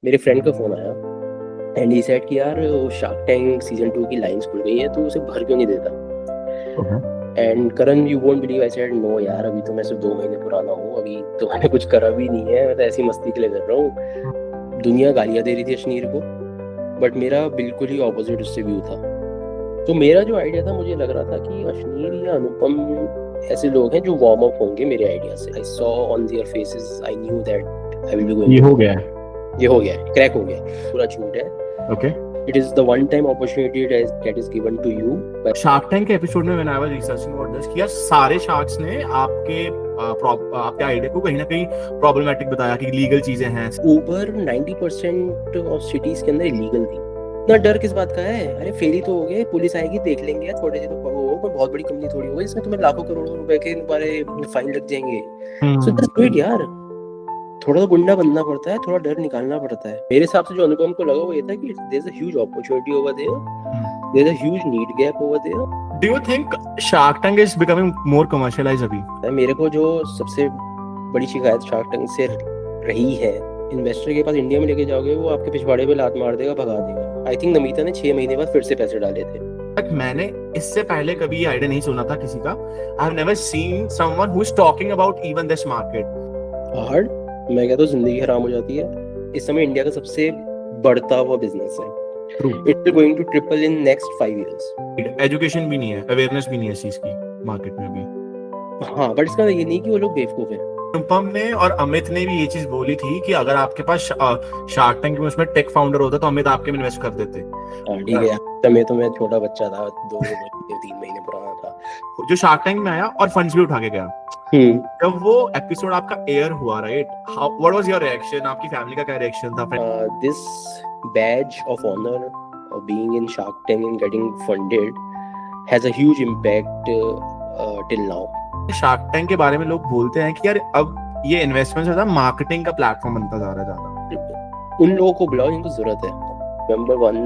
मेरे फ्रेंड का फ़ोन आया एंड ही सेड कि यार शार्क टैंक सीज़न 2 की लाइन्स खुल गई है, तू उसे भर क्यों नहीं देता? And Karan, you won't believe, I said no यार, अभी तो मैं सिर्फ 2 महीने पुराना हूँ, अभी तो मैंने कुछ करा भी नहीं है, मैं तो ऐसी मस्ती के लिए कर रहा हूँ। दुनिया गालियाँ दे रही थी अश्नीर को, बट मेरा बिल्कुल ही ऑपोजिट उससे व्यू था। तो मेरा जो आइडिया था, मुझे लग रहा था कि अश्नीर या अनुपम ऐसे लोग हैं जो वार्म अप होंगे मेरे आइडिया से। I saw on their faces, I knew that I will be going. ये हो गया है, ये हो गया है, क्रैक हो गया है, पूरा झूठ है। Okay. It is the one time opportunity that is given to you by shark tank के एपिसोड में when I was researching about this किया, सारे शार्क्स ने आपके आइडिया को कहीं ना कहीं प्रॉब्लमेटिक बताया कि लीगल चीजें हैं। ऊपर 90% ऑफ सिटीज के अंदर इलीगल थी। ना डर किस बात का है? अरे फेल ही तो हो गए, पुलिस आएगी देख लेंगे, थोड़े से तो वो कोई बहुत बड़ी कंपनी थोड़ी होगी जिसमें तुम्हें लाखों करोड़ों रुपए के तुम्हारे फाइन लग जाएंगे। सो जस्ट डू इट यार। थोड़ा तो गुंडा बनना पड़ता है, थोड़ा डर निकालना पड़ता है। मेरे हिसाब से जो अनुपम को लगा वो ये था कि there is a huge opportunity over there, there is a huge need gap over there. Do you think Shark Tank is becoming more commercialized अभी? मेरे को जो सबसे बड़ी शिकायत शार्क टैंक से रही है, इन्वेस्टर के पास इंडिया में लेके जाओगे वो आपके पिछवाड़े पे लात मार देगा, भगा देगा। आई थिंक नमिता ने 6 महीने बाद फिर से पैसे डाले थे। मैंने इससे पहले कभी ये आइडिया नहीं सुना था किसी का। I have never seen someone who is talking about even this market. Hard, मैं कहता हूँ जिंदगी हराम हो जाती है। इस समय इंडिया का सबसे बढ़ता हुआ बिजनेस है। It is going to triple in next 5 years. Education भी नहीं है, अवेयरनेस भी नहीं है इस चीज की मार्केट में अभी। हाँ, बट इसका ये नहीं कि वो लोग बेवकूफ हैं। अनुपम ने और अमित ने भी ये चीज बोली थी कि अगर आपके पास शार्क टैंक में उसमें टेक फाउंडर होता तो अमित आपके में इन्वेस्ट कर देते। ठीक है, समय तो मैं छोटा बच्चा था, 2-3 महीने पुराना था, जो शार्क टैंक में आया और फंड्स भी उठा के गया। जब वो एपिसोड आपका एयर हुआ, right, what was your reaction? आपकी फैमिली का क्या रिएक्शन था? This badge of honor of being in Shark Tank and getting funded has a huge impact till now. Shark tank के बारे में लोग बोलते हैं कि यार अब ये इन्वेस्टमेंट से मार्केटिंग का प्लेटफॉर्म बनता जा रहा है ज्यादा। उन लोगों को बुलाओ जिनको जरूरत है। नंबर 1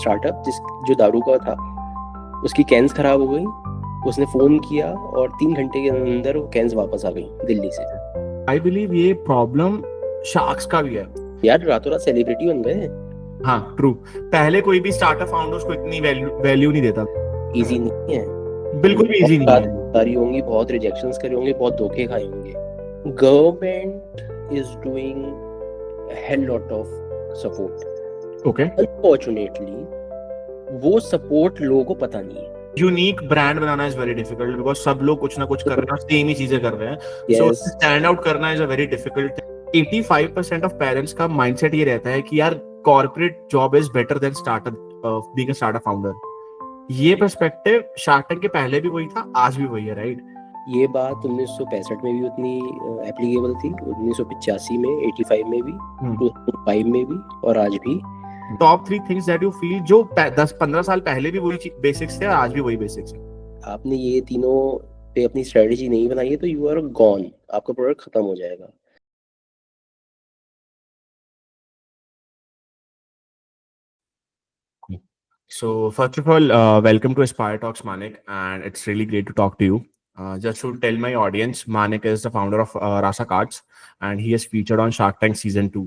स्टार्टअप जो दारू का था, उसकी कैंस खराब हो गई, उसने फोन किया और 3 घंटे के अंदर वो कैंस वापस आ गई दिल्ली से। आई बिलीव ये प्रॉब्लम शार्क्स का भी है यार, रातों रात सेलिब्रिटी बन गए। हाँ ट्रू। पहले कोई भी स्टार्टअप फाउंडर्स को इतनी वैल्यू नहीं देता। इजी नहीं है, बिल्कुल भी इजी नहीं है। सारी होंगी, बहुत रिजेक्शंस करे होंगे, बहुत धोखे खाए होंगे। Government is doing hell lot of support. Okay, unfortunately वो सपोर्ट लोगों को पता नहीं है। Unique brand banana is very difficult because सब लोग कुछ ना कुछ कर रहे हैं, सेम ही चीजें कर रहे हैं। सो स्टैंड आउट करना is a very difficult. 85% of parents का माइंडसेट ये रहता है कि यार corporate job is better than startup being a startup founder. ये पर्सपेक्टिव शार्क टैंक के पहले भी वही था, आज भी वही है, राइट? ये बात 1965 में भी उतनी एप्लीकेबल थी, 1985 में, 85 में भी, 2005 में भी और आज भी। Top 3 things that you feel जो 10-15 साल पहले भी वही बेसिक्स थे और आज भी वही बेसिक्स है। आपने ये तीनों पे अपनी स्ट्रेटजी नहीं बनाई है तो यू आर गॉन, आपका प्रोडक्ट खत्म हो जाएगा। So first of all, welcome to Aspire Talks, Manik, and it's really great to talk to you. Just to tell my audience, Manik is the founder of Rasa Cards, and he has featured on Shark Tank Season 2.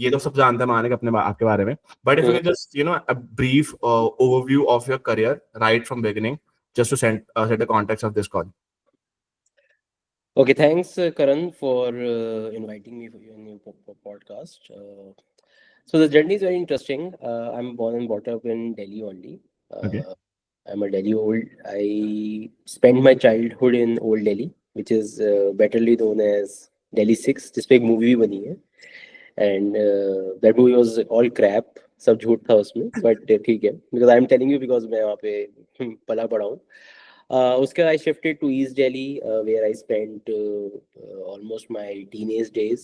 ये तो सब जानते हैं मानिक अपने आपके बारे में, but if you can just a brief overview of your career right from beginning, just to set the context of this call. Okay, thanks Karan for inviting me for your podcast. So the journey is very interesting. I'm born and brought up in Delhi only. Okay. I'm a Delhi old. I spent my childhood in Old Delhi, which is betterly known as Delhi 6, जिस पे एक movie भी बनी है। And that movie was all crap, सब झूठ था उसमें, but ठीक है, because I'm telling you because मैं वहाँ पे पला पड़ा हूँ। उसके बाद I shifted to East Delhi, where I spent almost my teenage days.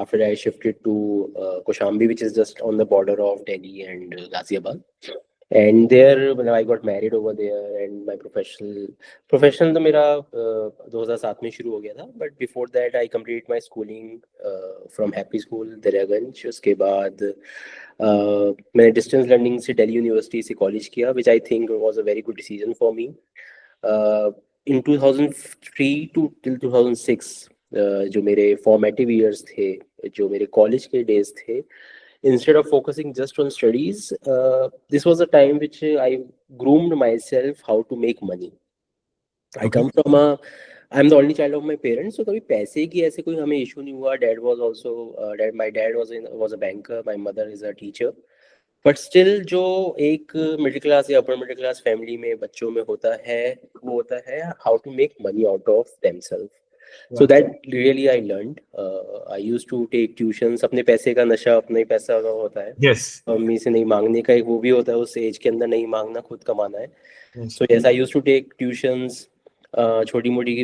After that, I shifted to Koshambi, which is just on the border of Delhi and Ghaziabad. And there I got married over there, and my professional तो मेरा 2007 में शुरू हो गया था, but before that I completed my schooling from Happy School Daryaganj. उसके बाद मैंने डिस्टेंस लर्निंग से दिल्ली यूनिवर्सिटी से कॉलेज किया, which I think was a very good decision for me. In 2003 to till 2006 जो मेरे फॉर्मेटिव ईयर्स थे जो मेरे कॉलेज के डेज थे, instead of focusing just on studies, this was a time which I groomed myself how to make money. I Okay. come from a I'm the only child of my parents, so कभी पैसे की ऐसे कोई हमें issue नहीं हुआ. Dad was also my dad was a banker, my mother is a teacher. But still जो एक मिडिल क्लास या अपर मिडिल क्लास फैमिली में बच्चों में होता है, वो होता है how to make money out of themself. So that really I learned. I used to take tuitions. अपने पैसे का नशा अपना ही पैसा का होता है. Yes. मम्मी से नहीं मांगने का एक वो भी होता है, उस एज के अंदर नहीं मांगना, खुद कमाना है. Yes. So yes, I used to take tuitions, छोटी मोटी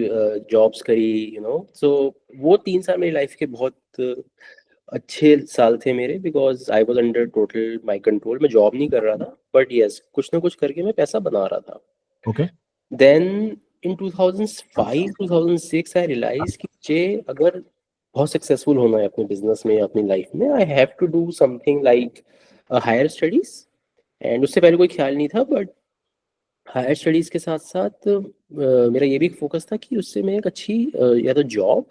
जॉब्स करी, यू नो. सो वो 3 साल मेरी लाइफ के बहुत अच्छे साल थे मेरे, because I was under total my control. मैं जॉब नहीं कर रहा था, बट यस, कुछ ना कुछ करके मैं पैसा बना रहा था. Okay. Then in 2005 2006 I realize कि मुझे अगर बहुत सक्सेसफुल होना है अपने बिजनेस में, अपनी लाइफ में, I have to do something like higher studies. And उससे पहले कोई ख्याल नहीं था, बट हायर स्टडीज के साथ साथ मेरा ये भी फोकस था कि उससे मैं एक अच्छी या तो जॉब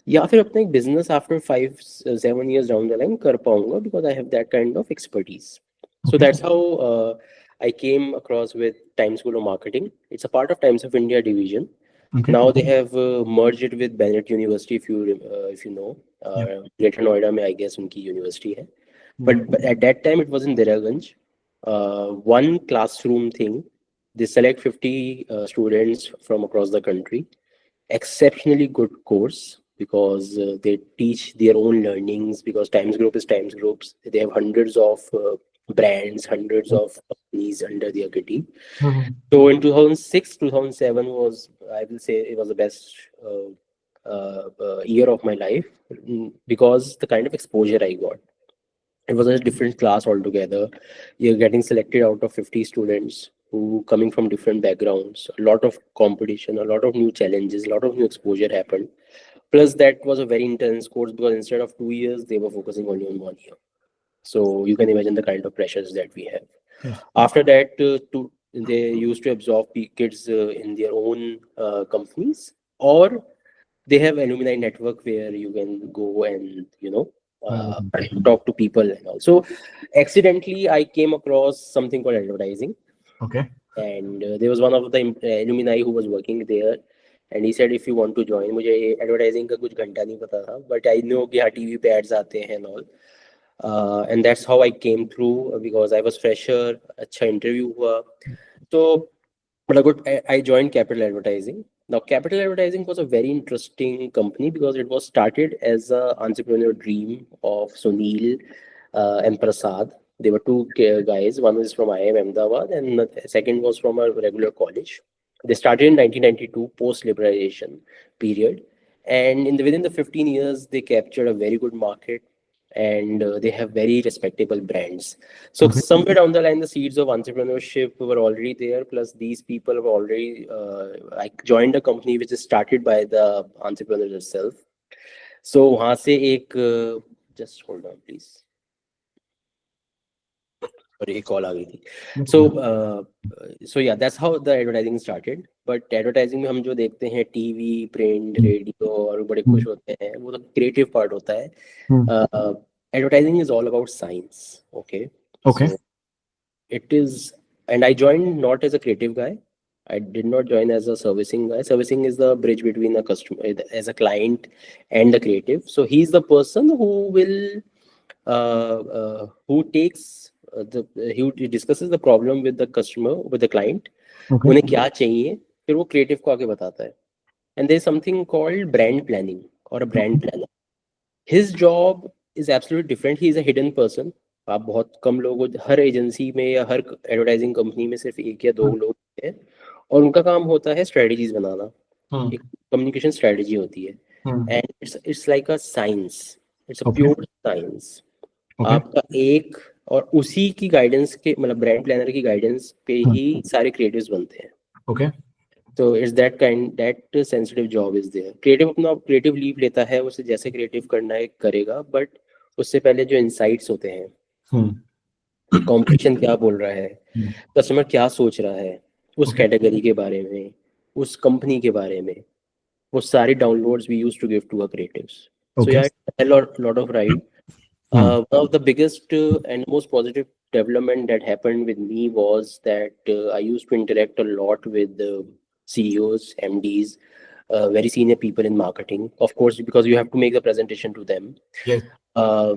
या फिर अपना एक business after 5-7 years down the line कर पाऊंगा, because I have that kind of expertise. So that's how I came across with Times School of Marketing. It's a part of Times of India division. Okay. Now they have merged it with Bennett University, if you know. Greater Noida में I guess उनकी university है. But at that time it was in Deraganj. One classroom thing. They select 50 students from across the country. Exceptionally good course, because they teach their own learnings, because Times Group is Times Groups. They have hundreds of brands, hundreds of companies under their kitty. So in 2006 2007 was, I will say, it was the best year of my life, because the kind of exposure I got. It was a different class altogether. You're getting selected out of 50 students who coming from different backgrounds. A lot of competition, a lot of new challenges, a lot of new exposure happened. Plus that was a very intense course, because instead of 2 years they were focusing only on 1 year. So you can imagine the kind of pressures that we have. Yes. After that, they used to absorb kids in their own companies, or they have alumni network where you can go and talk to people and all. So accidentally I came across something called advertising. Okay. And there was one of the alumni who was working there, and he said if you want to join. मुझे advertising का कुछ घंटा नहीं पता था, but I know कि हाँ TV पे ads आते हैं and all. And that's how I came through, because I was fresher. अच्छा interview हुआ, so I joined Capital Advertising. Now Capital Advertising was a very interesting company, because it was started as a entrepreneur dream of Sunil and Prasad. They were two guys. One was from IIM Ahmedabad, and the second was from a regular college. They started in 1992, post liberalization period, and within the 15 years they captured a very good market, and they have very respectable brands. So somewhere down the line, the seeds of entrepreneurship were already there. Plus these people were already I joined a company which is started by the entrepreneur itself. So वहाँ से एक just hold on please, और एक call आ गई थी. So yeah, that's how the advertising started. But advertising में हम जो देखते हैं टीवी, प्रिंट, रेडियो, और बड़े खुश होते हैं, वो तो क्रिएटिव पार्ट होता है. Advertising is all about science. Okay. Okay. So it is, and I joined not as a creative guy. I did not join as a servicing guy. Servicing is the bridge between a customer, as a client, and the creative. So he's the person who will, who takes he discusses the problem with the customer, with the client. Okay. उन्हें क्या चाहिए, फिर वो creative को आगे बताता है. And there's something called brand planning or a brand planner. His job is absolutely different. He is a hidden person. आप बहुत कम लोगों, हर एजेंसी में या हर एडवर्टाइजिंग कंपनी में सिर्फ 1 या 2 लोग हैं, और उनका काम होता है स्ट्रेटजीज बनाना. एक कम्युनिकेशन स्ट्रेटजी होती है, and it's like a science. It's a pure science. आपका एक, और उसी की गाइडेंस के, मतलब ब्रांड प्लानर की गाइडेंस पे ही सारे क्रिएटिव्स बनते हैं. Okay. So it's that sensitive job is there. Creative अपना creative leave लेता है, उसे जैसे creative करना है करेगा, but उससे पहले जो insights होते हैं, competition क्या बोल रहा है, customer क्या सोच रहा है उस category के बारे में, उस company के बारे में, वो सारे downloads we used to give to our creatives. So Okay. yeah, a lot of ride. Hmm. One of the biggest and most positive development that happened with me was that I used to interact a lot with CEOs, MDs, very senior people in marketing. Of course, because you have to make the presentation to them. Yes. Uh,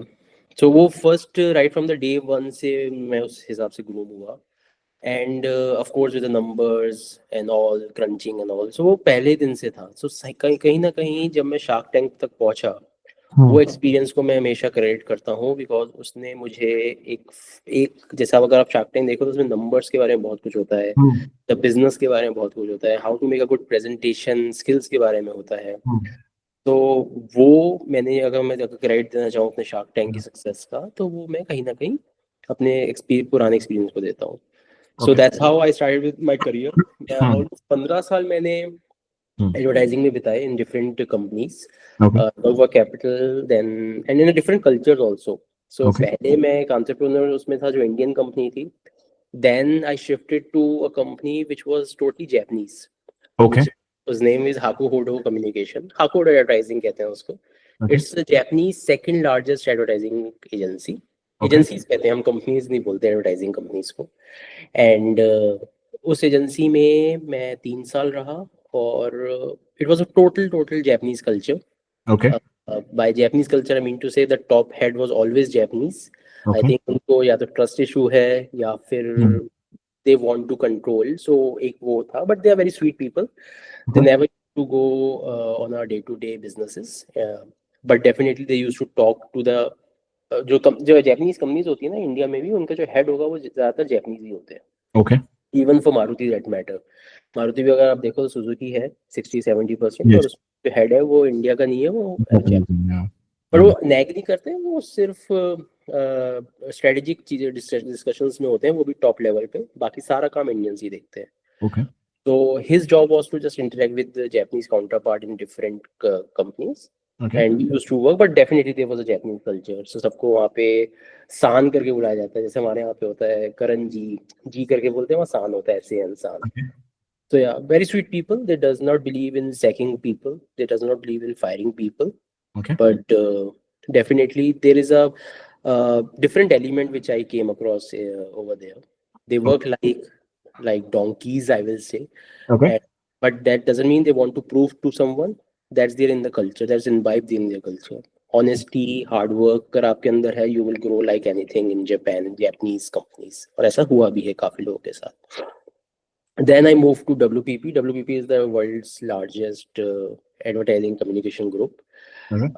so वो first right from the day one से मैं उस हिसाब से groom हुआ. And of course with the numbers and all crunching and all, so वो पहले दिन से था. So कहीं कहीं ना कहीं जब मैं शार्क टैंक तक पहुंचा, Hmm. वो एक्सपीरियंस को मैं हमेशा क्रेडिट करता हूँ, बिकॉज उसने मुझे एक एक जैसा अगर आप शार्क टैंक देखो तो उसमें नंबर्स के बारे में बहुत कुछ होता है, Hmm. द बिजनेस के बारे में बहुत कुछ होता है, how to make a good presentation skills के बारे में होता है. Hmm. तो वो मैंने अगर मैं क्रेडिट देना चाहूँ अपने शार्क टैंक की सक्सेस का, तो वो मैं कहीं ना कहीं अपने पुराने एक्सपीरियंस को देता हूँ. सो Okay. That's how I started with my career. Hmm. Almost 15 साल मैंने Hmm. एडवर्टाइजिंग में बिताए in different companies, Okay. Nova Capital, then and in a different cultures also. So Okay. पहले मैं एक entrepreneur उसमें था जो इंडियन कंपनी थी. Then I shifted to a company which was totally Japanese, Okay. which whose name is Hakuhodo Communication. Hakuhodo Advertising कहते हैं उसको. Okay. It's the Japanese second largest advertising agency. Okay. Agencies कहते हैं हम, companies नहीं बोलते advertising companies को. And उस एजेंसी में मैं 3 साल रहा, और it was a total Japanese culture. Okay. By Japanese culture, I mean to say the top head was always Japanese. I Okay. think उनको या तो ट्रस्ट इशू है या फिर Hmm. they want to control. So एक वो था, but they are very sweet people. They Okay. never used to go on our day-to-day businesses, but definitely they used to talk to the जो Japanese companies होती है ना India में भी, उनका जो हेड होगा वो ज्यादातर जापानीज ही होते हैं. Okay. Even for Maruti that matter. Maruti भी अगर आप देखो तो सुजुकी है 60-70%, Yes. और उसका जो हेड है वो इंडिया का नहीं है, वो Japanese. जापानीज. Yeah. पर वो नैग नहीं करते हैं, वो सिर्फ स्ट्रेटेजिक चीजें डिस्कशंस में होते हैं, वो भी टॉप लेवल पे. बाकी सारा काम इंडियंस ही देखते हैं. Okay. So his job was to just interact with the Japanese counterpart in different companies, Okay. and we used to work. But definitely there was a Japanese culture. So सबको वहाँ पे सान करके बुलाया जाता है, जैसे हमारे यहाँ पे होता है करण जी, जी करके बोलते हैं, वहाँ सान होता है, ऐसे सान. Okay. So yeah, very sweet people. They does not believe in sacking people. They does not believe in firing people. Okay. But definitely there is a different element which I came across over there. They work like donkeys, I will say. Okay. And, but that doesn't mean they want to prove to someone. That's there in the culture. That's imbibed in their culture. Honesty, hard work अगर आपके अंदर है, you will grow like anything in Japan, Japanese companies. और ऐसा हुआ भी है काफी लोगों के साथ. Then I moved to WPP. WPP is the world's largest advertising communication group. Okay.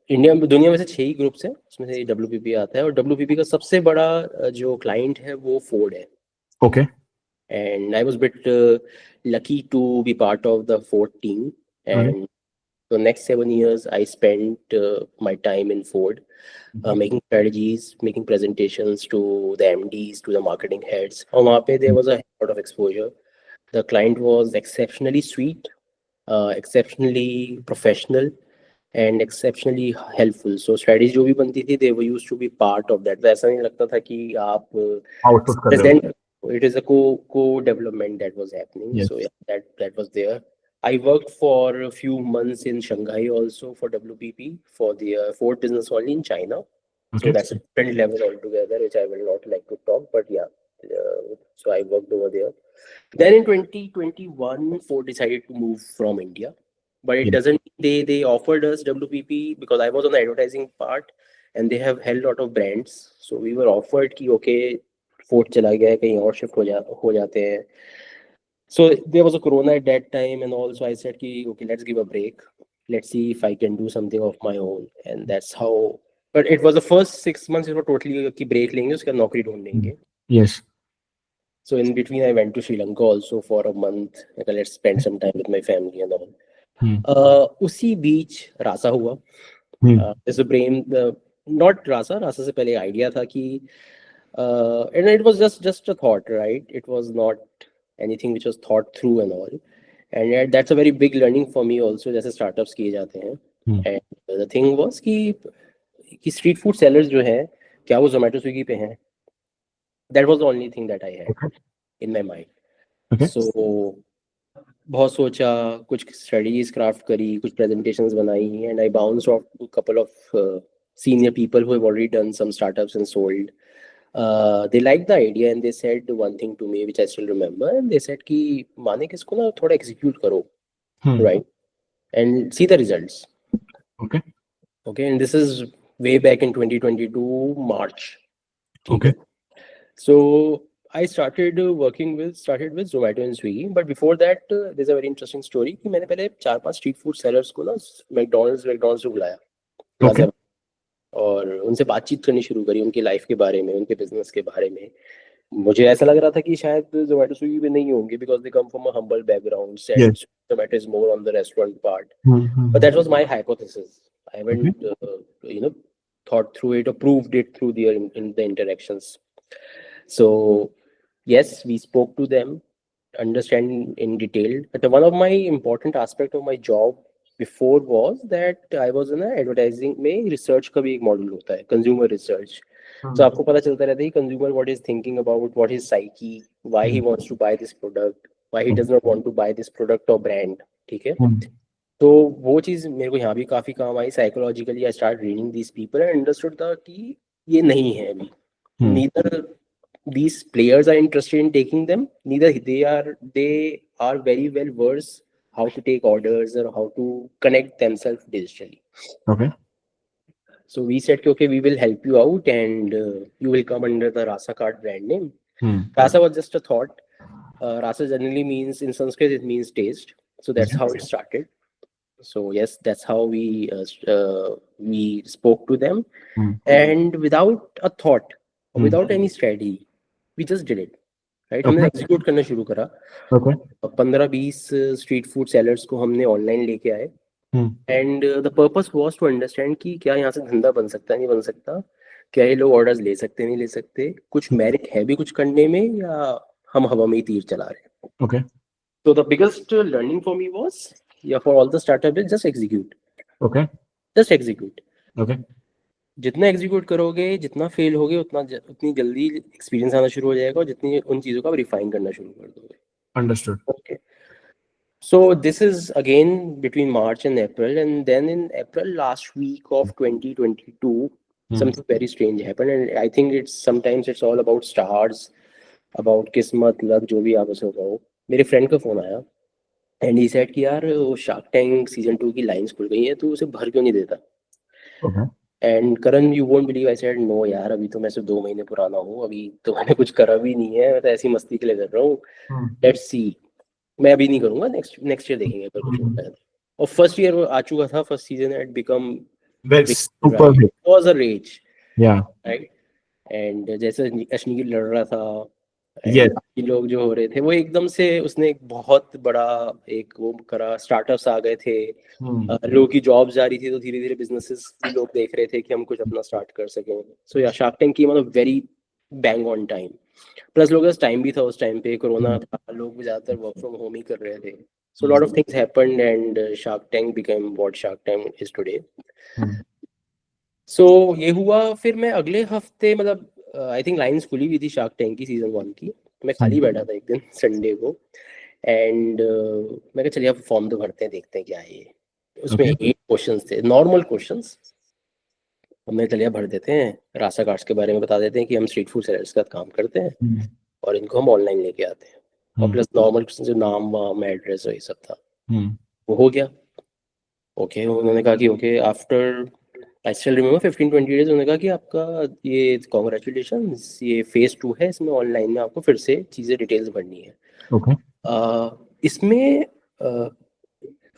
India में दुनिया में से 6 ही ग्रुप्स हैं, उसमें से WPP आता है. और WPP का सबसे बड़ा जो क्लाइंट है वो फोर्ड है. Okay. And I was a bit lucky to be part of the Ford team. And the next 7 years, I spent my time in Ford, making strategies, making presentations to the MDs, to the marketing heads. और वहाँ पे there was a lot of exposure. The client was exceptionally sweet, exceptionally professional, and exceptionally helpful. So strategy जो भी बनती थी, they were used to be part of that. तो ऐसा नहीं लगता था कि आप Output कर रहे हो. present. It is a co development that was happening. Yes. So yeah, that was there. I worked for a few months in Shanghai also for WPP, for the Ford business only in China. Okay. So that's a different level altogether, which I will not like to talk. But yeah, so I worked over there. Then in 2021, Ford decided to move from India, but it Yeah. doesn't. They offered us WPP because I was on the advertising part, and they have held lot of brands. So we were offered कि okay, Ford चला गया है, कहीं और shift हो जाते हैं. So there was a corona at that time, and also I said कि okay, let's give a break. Let's see if I can do something of my own, and that's how. But it was the first 6 months. It was totally कि break लेंगे, उसके बाद नौकरी ढूंढेंगे. Yes. So in between, I went to Sri Lanka also for a month. Like, let's spend some time with my family and all. उसी बीच रासा हुआ. There's a brain, not रासा से पहले आइडिया था कि and it was just a thought, right? It was not anything which was thought through and all. And yet that's a very big learning for me also, जैसे startups किए जाते हैं. And the thing was कि street food sellers जो हैं, क्या वो Zomato Swiggy पे हैं? That was the only thing that I had Okay. in my mind. Okay. So बहुत सोचा, कुछ स्टडीज क्राफ्ट करी, कुछ प्रेजेंटेशंस बनाई, and I bounced of couple of senior people who have already done some startups and sold. They liked the idea and they said one thing to me which I still remember, and they said कि मानिक इसको ना थोड़ा execute करो, right, and see the results. Okay. Okay, and this is way back in 2022 March. Okay. So I started with Zomato and Swiggy, but before that there's a very interesting story कि मैंने पहले 4-5 street food sellers को ना McDonald's को बुलाया Okay. और उनसे बातचीत करनी शुरू करी, उनकी लाइफ के बारे में, उनके बिजनेस के बारे में. मुझे ऐसा लग रहा था कि शायद जोमेटो स्विगी में नहीं होंगे because they come from a humble background, said Yes. Zomato is more on the restaurant part. Mm-hmm. But that was my hypothesis. I haven't, you know, thought through it or proved it through in the interactions. So, yes, we spoke to them, understand in detail. But one of my important aspect of my job before was that I was in a advertising में research का भी एक model होता है, consumer research. So आपको पता चलता रहता है कि consumer what is thinking about, what is psyche, why he wants to buy this product, why he does not want to buy this product or brand. ठीक है. तो वो चीज़ मेरे को यहाँ भी काफ़ी काम आई. Psychologically I start reading these people and understood था कि ये नहीं है अभी. Neither these players are interested in taking them, neither they are very well versed how to take orders or how to connect themselves digitally. Okay. So we said okay, we will help you out and you will come under the Rasa Cart brand name. Rasa was just a thought. Rasa generally means in Sanskrit it means taste, so that's how it started. So yes, that's how we spoke to them, and without a thought, without any strategy, we just did it, right? हमने execute करना शुरू करा. Okay. 15-20 street food sellers को हमने online लेके आए, and the purpose was to understand कि क्या यहाँ से धंधा बन सकता है, नहीं बन सकता, क्या ये लोग ऑर्डर्स ले सकते नहीं ले सकते, कुछ मेरिट है भी कुछ करने में, या हम हवा में ही तीर चला रहे हैं. Okay. So the biggest learning for me was, yeah, for all the startup is just execute. Okay. Just execute. Okay. जितना एग्जीक्यूट करोगे, जितना फेल होगे, उतनी जल्दी एक्सपीरियंस आना शुरू हो जाएगा और जितनी उन चीज़ों को आप रिफाइन करना शुरू कर दोगे. Understood. Okay. So this is again between March and April, and then in April last week of 2022, something very strange happened, and I think sometimes it's all about stars, about किस्मत, luck, जो भी आप उसे कहो. मेरे friend का phone आया and he said कि यार वो शार्क टैंक सीजन 2 की लाइंस खुल गई है, तो उसे भर क्यों नहीं देता. Okay. And Karan, you won't believe, I said no यार, अभी तो मैं सिर्फ 2 महीने पुराना हूँ, अभी तो मैंने कुछ करा भी नहीं है, मैं तो ऐसी मस्ती के लिए कर रहा हूँ. लेट्स सी, मैं अभी नहीं करूंगा, नेक्स्ट ईयर देखेंगे अगर कुछ होता है. और फर्स्ट ईयर आ चुका था, first season had become super big. Was a rage, Yeah. Right. And जैसे अश्निकी लड़ रहा था, Yes. बाकी लोग जो हो रहे थे, वो एकदम से उसने एक बहुत बड़ा एक वो करा, स्टार्टअप्स आ गए थे, लोगों की जॉब्स जा रही थी, तो धीरे धीरे बिजनेसेस भी लोग देख रहे थे कि हम कुछ अपना स्टार्ट कर सकें. सो या शार्क टैंक की मतलब very bang on time. Plus लोगों के पास टाइम भी था, उस टाइम पे कोरोना था, लोग भी ज्यादातर वर्क फ्रॉम होम ही कर रहे थे. So lot of things happened and Shark Tank became what Shark Tank is today. So ये हुआ. फिर मैं अगले हफ्ते, मतलब आई थिंक लाइंस खुली हुई थी शार्क टैंक की सीजन 1 की. मैं खाली बैठा था एक दिन संडे को, एंड मैं कहा चलिए अब फॉर्म तो भरते हैं, देखते हैं क्या है ये. उसमें 8 क्वेश्चंस थे, नॉर्मल क्वेश्चंस. हमने चलिए भर देते हैं, रासा कार्ड्स के बारे में बता देते हैं कि हम स्ट्रीट फूड सेलर्स का काम करते हैं और इनको हम ऑनलाइन लेके आते हैं, और प्लस नॉर्मल जो नाम वाम एड्रेस वही सब था. वो हो गया. ओके, उन्होंने कहा कि ओके आफ्टर, आई स्टिल रिमेम्बर 15-20 डेज, उन्होंने कहा कि आपका ये कॉन्ग्रेचुलेशंस, ये फेज 2 है, इसमें ऑनलाइन में आपको फिर से चीज़ें डिटेल्स भरनी है. Okay. इसमें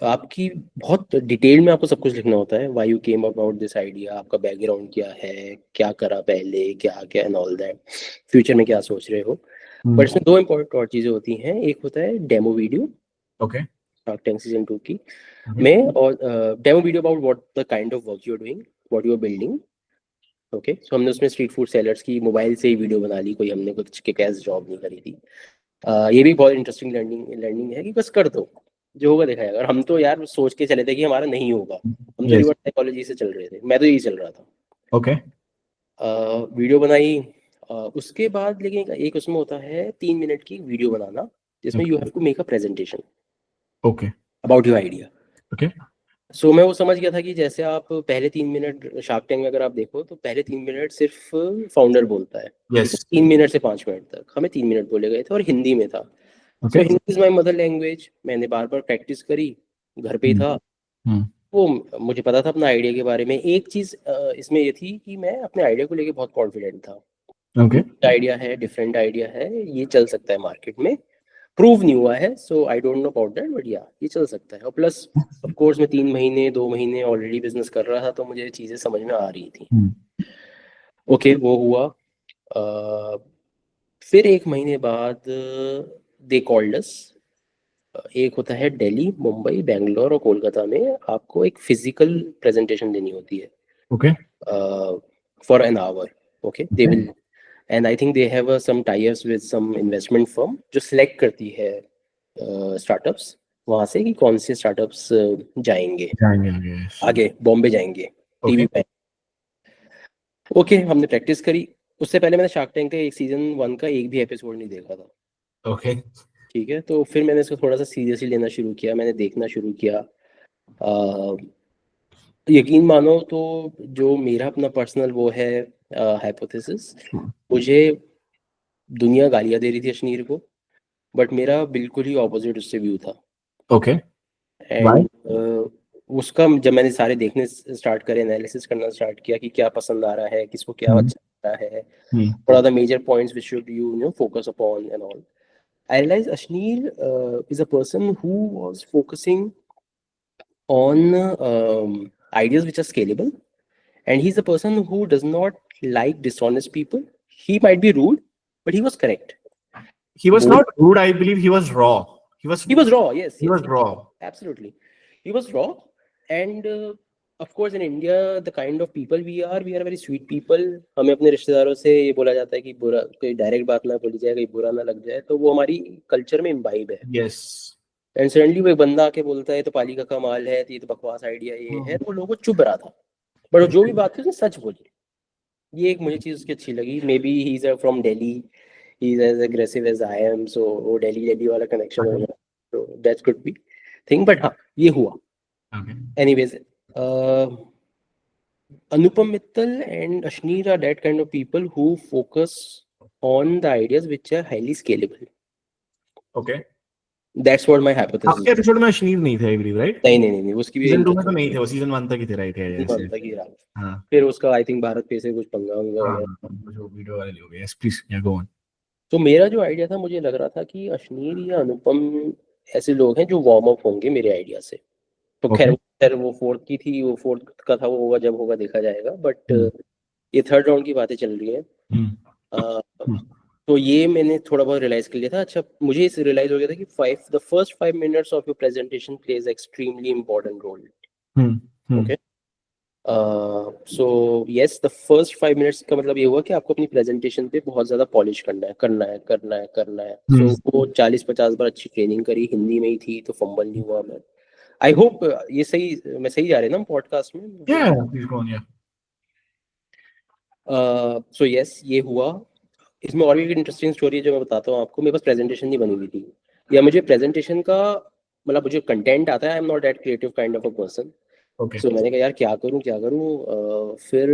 आपकी बहुत डिटेल में आपको सब कुछ लिखना होता है. Why you came about this idea, आपका बैकग्राउंड क्या है, क्या करा पहले, क्या क्या एंड ऑल दैट, फ्यूचर में क्या सोच रहे हो. बट इसमें 2 इम्पोर्टेंट और चीज़ें होती हैं. एक होता है demo video, Okay. Shark Tank season 2 की में, और demo video about what the kind of work you are doing, what you are building. Okay, so हमने उसमें स्ट्रीट फूड सेलर्स की मोबाइल से ही वीडियो बना ली, कोई हमने कुछ किक एस जॉब नहीं करी थी. ये भी बहुत इंटरेस्टिंग लर्निंग है कि बस कर दो, जो होगा देखा जाएगा. और हम तो यार सोच के चले थे कि हमारा नहीं होगा, हम तो रिवर्स साइकोलॉजी से चल रहे थे, मैं तो यही चल रहा था. Okay. वीडियो बनाई. उसके बाद लेकिन एक उसमें होता है 3 मिनट की वीडियो बनाना, जिसमें you have to make a presentation. Okay. About your idea. Okay. So मैं वो समझ गया था कि जैसे आप पहले 3 मिनट शार्क टैंक में अगर आप देखो तो पहले 3 मिनट सिर्फ फाउंडर बोलता है, Yes. 3 मिनट से 5 मिनट तक हमें 3 मिनट बोले गए थे और हिंदी में था। सो Okay. Hindi is my mother language, मैंने बार बार प्रैक्टिस करी, घर पे ही था। Hmm. वो मुझे पता था अपना आइडिया के बारे में। एक चीज इसमें ये थी कि मैं अपने आइडिया को लेके बहुत कॉन्फिडेंट था। Okay. आइडिया है, डिफरेंट आइडिया है, ये चल सकता है मार्केट में, प्रूव नहीं हुआ है। So I don't know about that, but yeah ये चल सकता है। और प्लस ऑफ कोर्स मैं 3 महीने 2 महीने ऑलरेडी बिजनेस कर रहा था, तो मुझे चीज़ें समझ में आ रही थी। Hmm. ओके, वो हुआ। फिर 1 महीने बाद दे कॉल्ड अस। एक होता है दिल्ली, मुंबई, बेंगलोर और कोलकाता में आपको एक फिजिकल प्रेजेंटेशन देनी होती है Okay. For an hour. Okay, they will, and I think they have some tie-ups with some investment firm जो सिलेक्ट करती है स्टार्टअप्स वहाँ से कि कौन से स्टार्टअप्स जाएंगे Yes. आगे, बॉम्बे जाएंगे टीवी Okay. पे। ओके, हमने प्रैक्टिस करी। उससे पहले मैंने शार्क टैंक का एक सीजन 1 का एक भी एपिसोड नहीं देखा था। Okay. ठीक है, तो फिर मैंने इसको थोड़ा सा सीरियसली लेना शुरू किया, मैंने देखना शुरू किया। यकीन मानो तो जो मेरा अपना पर्सनल वो है हाइपोथेसिस, मुझे दुनिया गालियां दे रही थी अश्नीर को, बट मेरा बिल्कुल ही ऑपोजिट उससे व्यू था। Okay. Why? एंड उसका जब मैंने सारे देखने स्टार्ट करे, एनालिसिस करना स्टार्ट किया कि क्या पसंद आ रहा है, किसको क्या Hmm. अच्छा लगता है, Hmm. what are the major points which should you know focus upon and all. I realized Ashneer is a person who was focusing on ideas which are scalable, and he's a person who does not like dishonest people. He might be rude, but he was correct. He was Bold. not rude. I believe he was raw. He was raw. Yes, He yes, was yes, raw. absolutely. He was raw, and of course in India, the kind of people we are very sweet people. हमें अपने रिश्तेदारों से ये बोला जाता है कि बुरा कोई डायरेक्ट बात ना बोली जाए, कोई बुरा ना लग जाए, तो वो हमारी कल्चर में इम्बाइब है। Yes. एंड सडनली वो एक बंदा आके बोलता है तो पाली का कमाल है, तो ये तो बकवास आइडिया ये है, तो लोगों को चुभ रहा था, बट जो भी बात थी उसने सच बोली। ये एक मुझे चीज़ उसकी अच्छी लगी। Maybe he is from Delhi, he is as aggressive as I am, so वो दिल्ली वाला कनेक्शन हो गया, तो that could be thing. But हाँ, ये हुआ। Okay. Anyways, Anupam Mittal and Ashneer are that kind of people who focus on the ideas which are highly scalable. Okay. That's what my hypothesis आपके is. Episode में अश्नीर नहीं थे, I believe, right? नहीं, उसकी भी सीजन 2 में तो नहीं थे, वो सीजन 1 तक ही थे, राइट? है इंटरेस्टिंग ऐसे। तक ही रहा। हाँ। फिर उसका आई थिंक भारत पे से कुछ पंगा वंगा हो गया। जो वीडियो वायरल हो गया। यस, प्लीज, या गो ऑन। तो मेरा जो आइडिया था, मुझे लग रहा था कि अश्नीर या अनुपम ऐसे लोग हैं जो वार्म अप होंगे मेरे आइडिया से। तो Okay. खैर वो फोर्थ की थी, वो फोर्थ का था, वो होगा जब होगा देखा जाएगा। बट ये थर्ड राउंड की बातें चल रही हैं। तो ये मैंने थोड़ा बहुत रियलाइज कर लिया था। अच्छा, मुझे इस रियलाइज हो गया था कि the first 5 minutes of your presentation plays extremely important role. Okay, so yes, the first 5 minutes का मतलब ये हुआ कि आपको अपनी प्रेजेंटेशन पे बहुत ज्यादा पॉलिश करना है। सो वो 40-50 बार अच्छी ट्रेनिंग करी, हिंदी में ही थी, तो फंबल नहीं हुआ मैं। आई होप ये सही, मैं सही जा रहे ना पॉडकास्ट में? Please go on. या सो यस, ये हुआ। इसमें और भी एक इंटरेस्टिंग स्टोरी है जो मैं बताता हूँ आपको। मेरे पास प्रेजेंटेशन नहीं बनी हुई थी, या मुझे प्रेजेंटेशन का मतलब मुझे कंटेंट आता है। I am not that creative kind of a person. Okay. So मैंने कहा यार क्या करूँ। फिर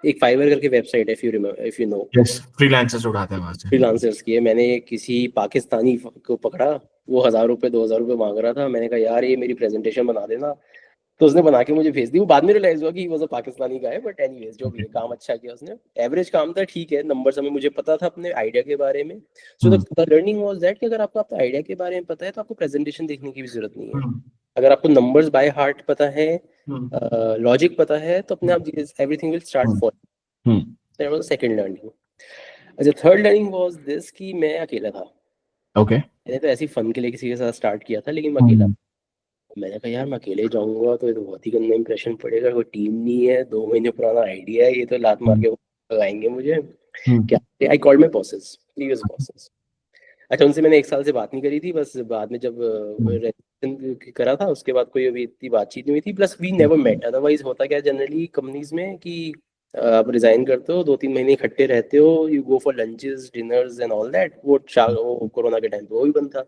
एक फाइवर करके वेबसाइट है, if you know. Yes, freelancers उठाते हैं वहां से। फ्रीलांसर्स की है। मैंने किसी पाकिस्तानी को पकड़ा, वो 1,000 रुपये 2,000 रुपये मांग रहा था। मैंने कहा यार ये मेरी प्रेजेंटेशन बना देना, तो उसने बना के मुझे भेज दी। वो बाद में रियलाइज हुआ कि वो पाकिस्तानी का है, बट एनीवेज जो भी है, काम अच्छा किया उसने। एवरेज काम था, ठीक है, नंबर हमें, मुझे पता था अपने आइडिया के बारे में। So the learning was that कि अगर आपको अपने आइडिया के बारे में पता है तो आपको प्रेजेंटेशन देखने की भी जरूरत नहीं है। अगर आपको नंबर्स बाय हार्ट पता है, लॉजिक पता है, तो अपने आप everything will start for. That was the second learning. अच्छा, थर्ड लर्निंग वाज दिस कि मैं अकेला था। ओके। मैंने तो ऐसी फन के लिए किसी के साथ स्टार्ट किया था, लेकिन मैं अकेला। मैंने कहा यार मैं अकेले जाऊंगा तो ये तो बहुत ही गंदा इंप्रेशन पड़ेगा, कोई टीम नहीं है, 2 महीने पुराना आइडिया है, ये तो लात मार के लगाएंगे मुझे। क्या, I called my bosses, previous bosses. अच्छा, उनसे मैंने 1 साल से बात नहीं करी थी, बस बाद में जब रेजिग्नेशन करा था उसके बाद कोई अभी इतनी बातचीत नहीं हुई थी। Plus we never met. Otherwise होता क्या जनरली कंपनीज में कि आप रिजाइन करते हो, 2-3 महीने इकट्ठे रहते हो, you go for lunches dinners and all that. वो कोरोना के टाइम पे वो भी बंद था।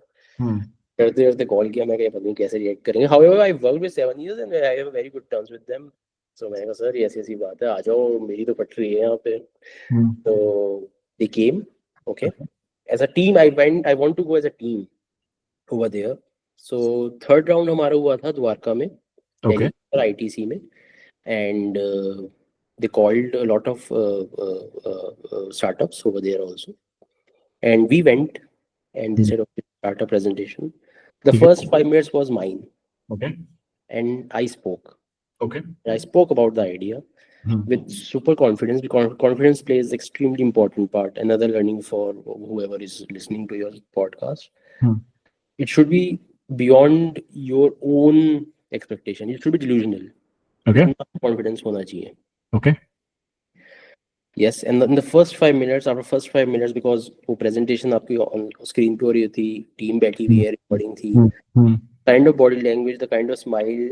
डरते डरते कॉल किया, मैं पता नहीं कैसे रिएक्ट करेंगे. However I work with 7 years and I have a very good terms with them. So मैंने कहा सर ये ऐसी ऐसी बात है, आ जाओ, मेरी तो पट रही है यहाँ पे. तो they came. Okay, as a team I want to go as a team over there. So third round हमारा हुआ था द्वारका में, Okay. दिल्ली आईटीसी में. And they called a lot of startups over there also, and we went, and they said, okay, start a presentation. The ठीक है. first 5 minutes was mine, Okay. and I spoke. Okay. I spoke about the idea with super confidence, because confidence plays extremely important part. Another learning for whoever is listening to your podcast. It should be beyond your own expectation. It should be delusional. Okay. इतना confidence होना चाहिए. Okay. Yes, and in the first 5 minutes, after first 5 minutes, because वो presentation आपकी on screen पे हो रही थी, team बैठी हुई है, recording थी, kind of body language, the kind of smile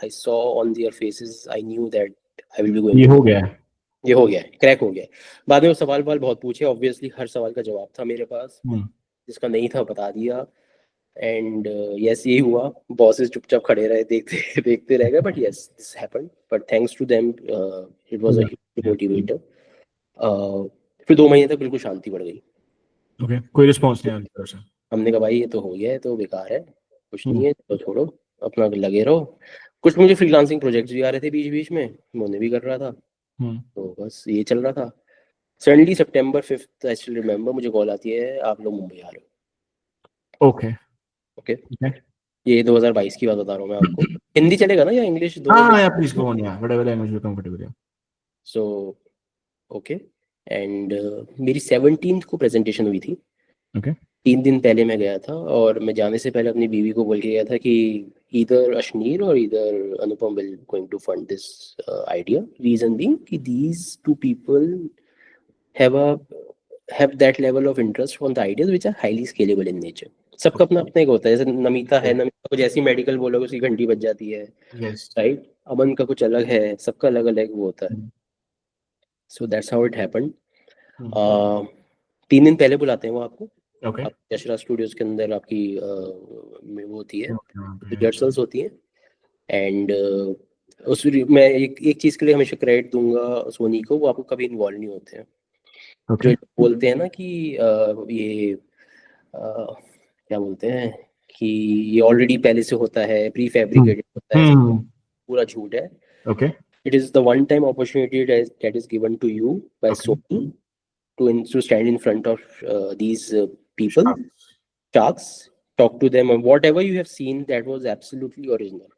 I saw on their faces, I knew that I will be going. ये हो गया है. ये हो गया है, क्रैक हो गया है. बाद में वो सवाल बहुत पूछे, ऑब्वियसली हर सवाल का जवाब था मेरे पास, जिसका नहीं था बता दिया. एंड यस, यही हुआ. बॉसेस चुपचाप खड़े रहे, देखते देखते रह गए. But yes, this happened. But thanks to them, it was a huge motivator. फिर 2 महीने तक बिल्कुल शांति पड़ गई. Okay. कोई रिस्पॉन्स नहीं आया तरफ से. हमने कहा भाई ये तो हो गया है, तो बेकार है, कुछ नहीं है, तो छोड़ो, अपना लगे रहो. कुछ मुझे फ्रीलांसिंग प्रोजेक्ट्स भी आ रहे थे बीच बीच में, मैं भी कर रहा था. तो बस ये चल रहा था. सडनली September 5th, आई स्टिल रिमेम्बर, मुझे कॉल आती है, आप लोग मुंबई आ रहे हो. Okay. ओके, ये 2022 की बात बता रहा हूँ मैं आपको. हिंदी चलेगा ना या इंग्लिश, दोनों? हाँ, या प्लीज गो ऑन, या व्हाटएवर लैंग्वेज यू कंफर्टेबल है. सो ओके, एंड मेरी 17th को प्रेजेंटेशन हुई थी. ओके. 3 दिन पहले मैं गया था, और मैं जाने से पहले अपनी बीवी को बोल के गया था कि इधर अश्नीर और इधर Anupam will going to fund this idea. Reason being कि these two people have that level of interest on the ideas which are highly scalable in nature. सबका अपना अपना एक होता है. जैसे नमिता है, नमिता को जैसी मेडिकल बोलोगे उसकी घंटी बज जाती है, राइट? अमन का कुछ अलग है, सबका अलग अलग वो होता है. So that's how it happened. 3 दिन पहले बुलाते हैं वो आपको. Okay. यशराज स्टूडियोज के अंदर आपकी वो होती है, रिहर्सल्स होती हैं. एंड उस मैं एक चीज के लिए हमेशा क्रेडिट दूंगा सोनी को, वो आपको कभी इन्वॉल्व नहीं होते हैं. Okay. जो बोलते हैं ना कि ये क्या बोलते हैं कि ये ऑलरेडी पहले से होता है, प्री फैब्रिकेटेड होता है, पूरा झूठ है. Okay. It is the one time opportunity that is given to you by Sony to stand in front of these people, sharks, talk to them, and whatever you have seen, that was absolutely original.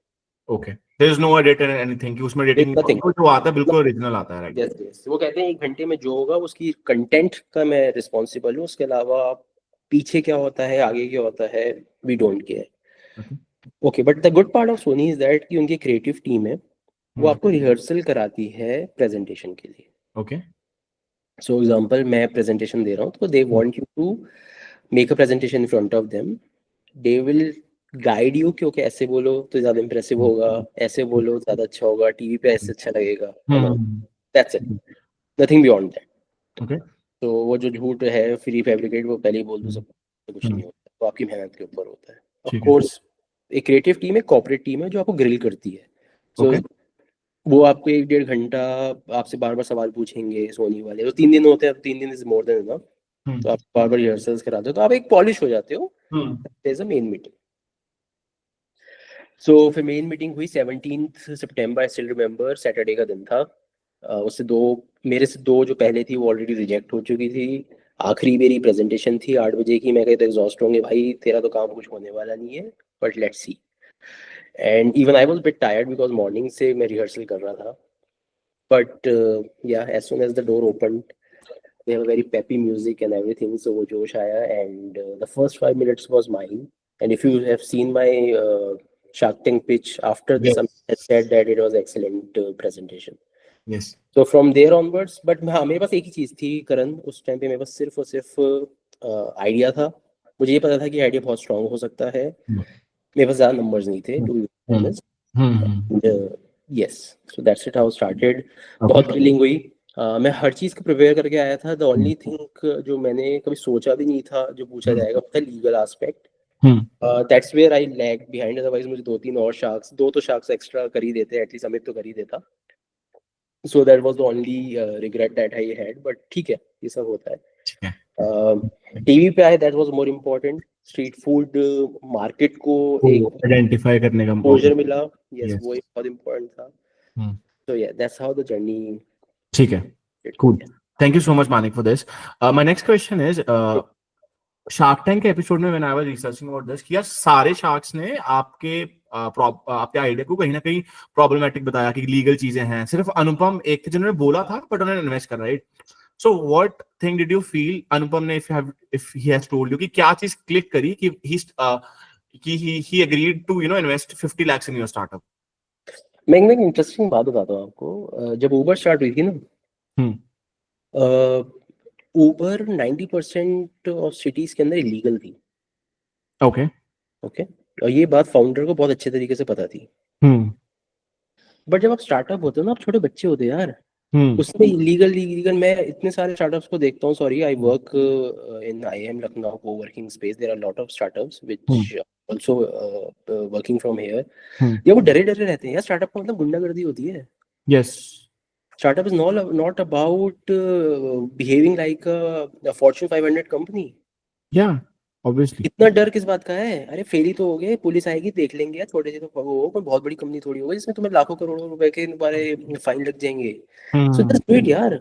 Okay. There is no edit and anything. कि उसमें editing जो आता है बिल्कुल original आता है, right? Yes, yes. वो कहते हैं 1 घंटे में जो होगा उसकी कंटेंट का मैं रिस्पॉन्सिबल हूँ, उसके अलावा पीछे क्या होता है, आगे क्या होता है, we don't care. Okay, but the good part of Sony is that कि उनकी क्रिएटिव टीम है, वो आपको रिहर्सल कराती है प्रेजेंटेशन के लिए. Okay. सो एग्जांपल, मैं प्रेजेंटेशन दे रहा हूँ, तो they want you to make a presentation in front of them. They will guide you कि ओके ऐसे बोलो तो ज्यादा इंप्रेसिव होगा, ऐसे बोलो ज्यादा अच्छा होगा, टीवी पे ऐसे अच्छा लगेगा. That's it, nothing beyond that. Okay. तो वो जो झूठ है, फ्री फैब्रिकेट, वो पहले ही बोल दो, सब कुछ नहीं होता. तो आपकी मेहनत के ऊपर होता है. ऑफ कोर्स एक क्रिएटिव टीम है, कॉर्पोरेट टीम है जो आपको ग्रिल करती है. सो वो आपको 1-1.5 घंटा आपसे बार बार सवाल पूछेंगे सोनी वाले. तो 3 दिन होते हैं, 3 दिन इज मोर देन इनफ. तो आप बार बार रिहर्सल्स कराते हो, तो आप एक पॉलिश हो जाते हो. There is a main meeting. So फिर मेन मीटिंग हुई 17th September, I still remember, Saturday का दिन था. उससे मेरे से 2 जो पहले थी वो ऑलरेडी रिजेक्ट हो चुकी थी. आखिरी मेरी प्रेजेंटेशन थी 8 बजे की. मैं कहता एग्जॉस्ट होंगे भाई, तेरा तो काम कुछ होने वाला नहीं है, but let's see. And even I was bit tired because morning से मैं रिहर्सल कर रहा था. But yeah as soon as the door open, they have a very peppy music and everything, so वो जोश आया. and the first 5 minutes was mine. And if you have seen my Shark Tank pitch after this, I said that it was excellent presentation. Yes. So from there onwards, but हाँ, मेरे पास एक ही चीज थी करण, उस time पे मेरे पास सिर्फ और सिर्फ आइडिया था. मुझे ये पता था कि आइडिया बहुत स्ट्रांग हो सकता है. मेरे पास ज्यादा नंबर्स नहीं थे, to be honest. Yes, so that's it how started. बहुत थ्रिलिंग हुई. मैं हर चीज को प्रिपेयर करके आया था. द ओनली थिंग जो मैंने कभी सोचा भी नहीं था जो पूछा जाएगा, वो था legal aspect. That's where I lag behind, otherwise मुझे दो तो शार्क्स एक्स्ट्रा कर ही देते, एटलीस्ट अमित तो कर ही देता. So that was the only regret that I had, but ठीक है, ये सब होता है. ठीक है. टीवी पे आए, that was more important. Street food market को एक आइडेंटिफाई करने का एक्सपोजर मिला. Yes, Yes. वो एक बहुत इम्पोर्टेंट था. Hmm. So yeah, that's how the journey. ठीक है. Cool. Thank you so much, Manik, for this. My next question is, shark tank के एपिसोड में, when I was researching about this, कि यार सारे शार्क्स ने आपके आइडिया को कहीं ना कहीं प्रॉब्लमेटिक बताया कि लीगल चीजें हैं. सिर्फ अनुपम एक थे जिन्होंने बोला था, बट उन्होंने इन्वेस्ट कर, right? So what thing did you feel Anupam ने, if he has told you, कि क्या चीज क्लिक करी कि he agreed to invest 50 lakhs in your startup? मैं एक इंटरेस्टिंग बात बताता हूँ आपको. जब उबर स्टार्ट हुई थी ना, उबर 90% ऑफ सिटीज के अंदर इलीगल थी. ओके. और ये बात फाउंडर को बहुत अच्छे तरीके से पता थी. बट जब आप स्टार्टअप होते हो ना, आप छोटे बच्चे होते हैं यार. उसमें इलीगल मैं इतने सारे स्टार्टअप्स को देखता हूँ. Sorry, I work in IIM Lucknow coworking space. There are lot of startups which also working from here. ये वो डरे रहते हैं यार. स्टार्टअप का मतलब गुंडागर्दी होती है. Yes. Startup is not about behaving like a Fortune 500 company. Yeah, obviously. इतना डर किस बात का है? अरे फेल ही तो हो गए, पुलिस आएगी, देख लेंगे यार. छोटे से तो वो कोई बहुत बड़ी कंपनी थोड़ी होगी जिसमें तुम्हें लाखों करोड़ों रुपए के तुम्हारे फाइन लग जाएंगे. सो जस्ट डू इट यार.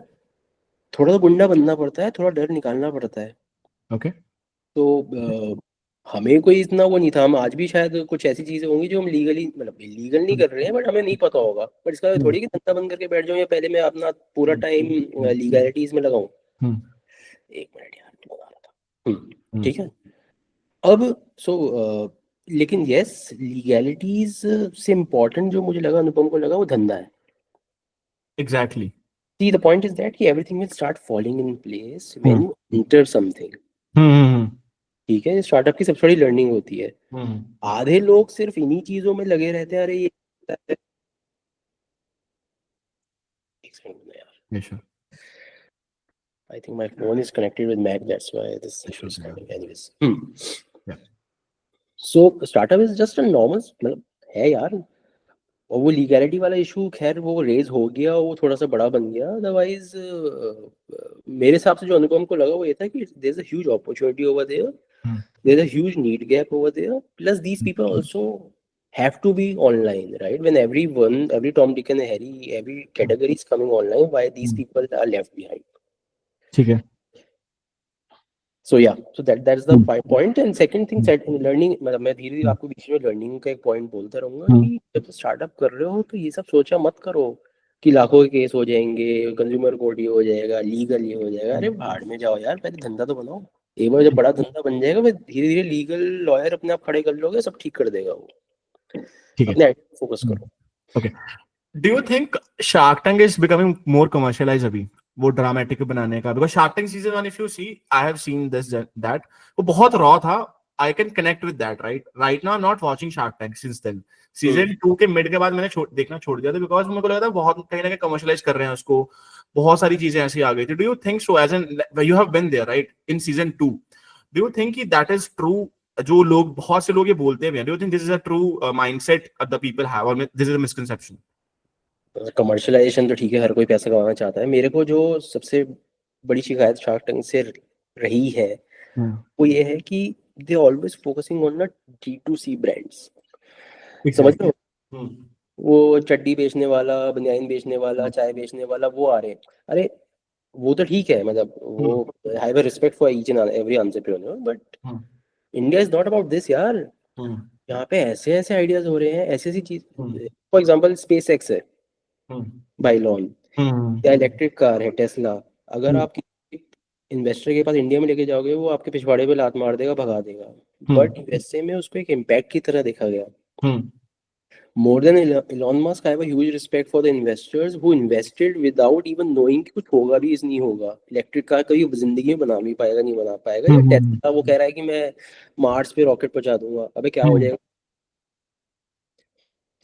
थोड़ा तो गुंडा बनना पड़ता है, थोड़ा डर निकालना पड़ता है. ओके. तो हमें कोई इतना वो नहीं था. हम आज भी शायद कुछ ऐसी चीजें होंगी जो हम लीगली, मतलब इलीगल नहीं कर रहे हैं, बट हमें नहीं पता होगा. बट इसका थोड़ी कि धंधा बंद करके बैठ जाऊं, या पहले मैं अपना पूरा टाइम लीगलिटीज में लगाऊं. एक मिनट यार, बता रहा था. ठीक है. अब लेकिन यस, लीगलिटीज से इम्पोर्टेंट जो मुझे लगा, अनुपम को लगा, वो धंधा है. Exactly. See, the point is that कि everything will start falling in place when you enter something. ठीक है, स्टार्टअप की सबसे बड़ी लर्निंग होती है. आधे लोग सिर्फ इन्हीं चीजों में लगे रहते हैं. अरे ये यार, I think my phone is connected with Mac, that's why this issue is coming. Anyways, Yeah. So startup is just a normal, मतलब है यार. और वो लीगैलिटी वाला इशू खैर वो रेज हो गया, वो थोड़ा सा बड़ा बन गया. अदरवाइज मेरे हिसाब से जो अनुपम को लगा वो ये था कि there is a huge opportunity over there, there is a huge need gap over there, plus these people also have to be online, right? When every Tom, Dick and Harry, every category is coming online, why these people are left behind? ठीक है. So yeah, so that's the point. And second thing, learning, मतलब मैं धीरे धीरे आपको बीच में learning का एक पॉइंट बोलता रहूंगा कि जब स्टार्टअप कर रहे हो तो ये सब सोचा मत करो कि लाखों के केस हो जाएंगे, कंज्यूमर कोर्ट ये हो जाएगा, लीगल ये हो जाएगा. अरे भाड़ में जाओ यार, पहले धंधा तो बनाओ. एक बार जब बड़ा धंधा बन जाएगा, फिर धीरे धीरे लीगल लॉयर अपने आप खड़े कर लोगे, सब ठीक कर देगा वो. ठीक है. अपने फोकस करो. Okay. Do you think Shark Tank is becoming more commercialize अभी, वो ड्रामेटिक बनाने का? Because Shark Tank season 1, if you see, I have seen this that, वो बहुत रॉ था. I can connect with that. Right now not watching Shark Tank since then. Season 2 के mid के बाद मैंने देखना छोड़ दिया था, बिकॉज मेरे को लगा था बहुत कहीं ना कहीं कमर्शियलाइज कर रहे हैं उसको. बहुत सारी चीजें ऐसी आ गई थी. Do you think so, as an you have been there right in season 2, do you think that is true? जो लोग, बहुत से लोग ये बोलते हैं, do you think this is a true mindset the people have, और this is a misconception? Commercialisation तो ठीक है, हर कोई पैसा कमाना चाहता है. मेरे को जो सबसे बड़ी शिकायत शार्क टैंक से रही है वो ये है कि they always focusing on the D2C brands. समझ रहे हो? वो चड्डी बेचने वाला, बनियान बेचने वाला, चाय बेचने वाला, वो आ रहे हैं. अरे वो तो ठीक है, मतलब वो I have respect for each and every entrepreneur, but India is not about this यार. यहाँ पे ऐसे ऐसे आइडियाज हो रहे हैं, ऐसी ऐसी चीज. फॉर एग्जांपल स्पेस एक्स है बाय लॉन, या इलेक्ट्रिक कार है टेस्ला. अगर आप इन्वेस्टर के पास इंडिया में लेके जाओगे, वो आपके पिछवाड़े पे लात मार देगा, भगा देगा. बट यूएसए में उसको एक इम्पैक्ट की तरह देखा गया. More than Elon Musk, I have a huge respect for the investors who invested without even knowing कि कुछ होगा भी इस नहीं होगा. इलेक्ट्रिक कार कभी जिंदगी में बना भी पाएगा, नहीं बना पाएगा. या टेस्ला वो कह रहा है कि मैं मार्स पे रॉकेट पहुंचा दूंगा. अबे क्या हो जाएगा?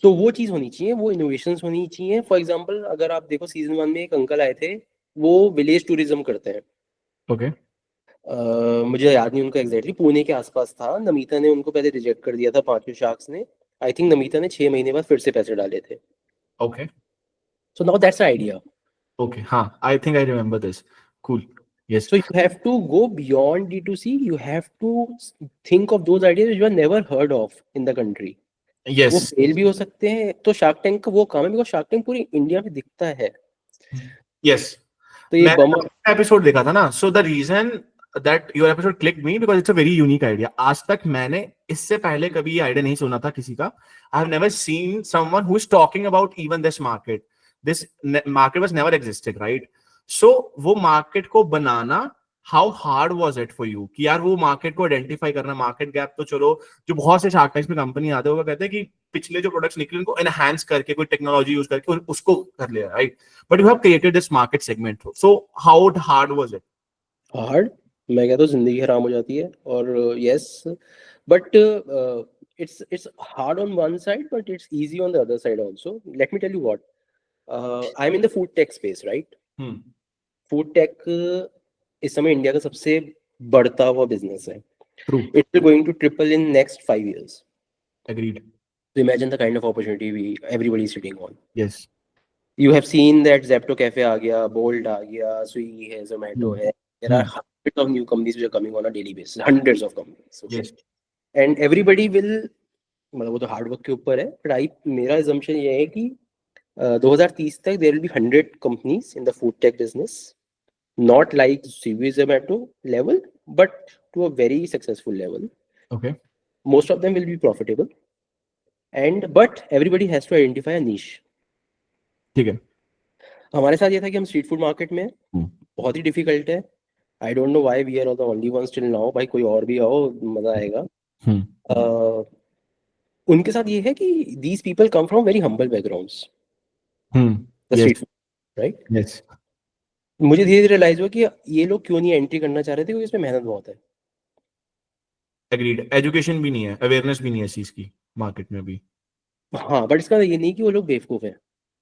तो वो चीज होनी चाहिए, वो इनोवेशंस होनी चाहिए. फॉर एग्जांपल, अगर आप देखो सीजन 1 में एक अंकल आए थे, वो विलेज टूरिज्म करते हैं. ओके. मुझे याद नहीं उनका एग्जैक्टली, पुणे के आसपास था। नमिता ने उनको पहले रिजेक्ट कर दिया था पांचों शार्क्स ने। आई थिंक नमिता ने 6 महीने बाद फिर से पैसे डाले थे। Okay. So now that's idea. Okay. हाँ, I think I remember this. Cool. Yes. So you have to go beyond D2C. You have to think of those ideas which you have never heard of in the country. वो Yes. Fail भी हो सकते हैं। तो Shark tank का वो काम है, बिकॉज शार्क टैंक पूरी इंडिया में दिखता है। Yes. तो ये बम मैंने एपिसोड देखा था ना, so the reason that your episode clicked me because it's a very unique idea. आज तक मैंने इससे पहले कभी ये आइडिया नहीं सुना था किसी का। I have never seen someone who is talking about even this market. This market was never existed, right? So वो मार्केट को बनाना, how hard was it for you कि यार वो मार्केट को आइडेंटिफाई करना? मार्केट गैप तो चलो, जो बहुत से शार्क टैंक्स में कंपनी आते हैं वो कहते हैं कि पिछले जो प्रोडक्ट्स निकले उनको एनहांस करके कोई टेक्नोलॉजी यूज करके उसको कर लिया, right? But you have created this market segment. So how hard was it? Hard, मैं कहता हूँ जिंदगी हराम हो जाती है। और yes, but it's hard on one side, but it's easy on the other side also. Let me tell you what. I'm in the food tech space, right? Food tech इस समय इंडिया का सबसे बढ़ता हुआ बिजनेस है. True. It's going to triple in next 5 years. Agreed. So imagine the kind of opportunity everybody is sitting on. Yes. You have seen that Zepto Cafe आ गया, Bolt आ गया, Swiggy है, Zomato है. There are hundreds of new companies which are coming on a daily basis. Hundreds of companies. Okay? Yes. And everybody will, मतलब वो तो hard work के ऊपर है, बट मेरा assumption ये है कि 2030 तक there will be 100 companies in the food tech business, not like Swiggy, Zomato level, but to a very successful level. Okay. Most of them will be profitable, but everybody has to identify a niche. ठीक है. हमारे साथ ये था कि हम street food market में, बहुत ही डिफिकल्ट है. I don't know why we are the only one still now. भाई कोई और भी आओ, मजा आएगा. उनके साथ ये है कि these people come from very humble backgrounds, the street food, right? Yes. मुझे धीरे धीरे रियलाइज हुआ कि ये लोग क्यों नहीं एंट्री करना चाह रहे थे, क्योंकि इसमें मेहनत बहुत है. Agreed. एजुकेशन भी नहीं है, अवेयरनेस भी नहीं है इस चीज की मार्केट में भी. हाँ, बट इसका ये नहीं कि वो लोग बेवकूफ है.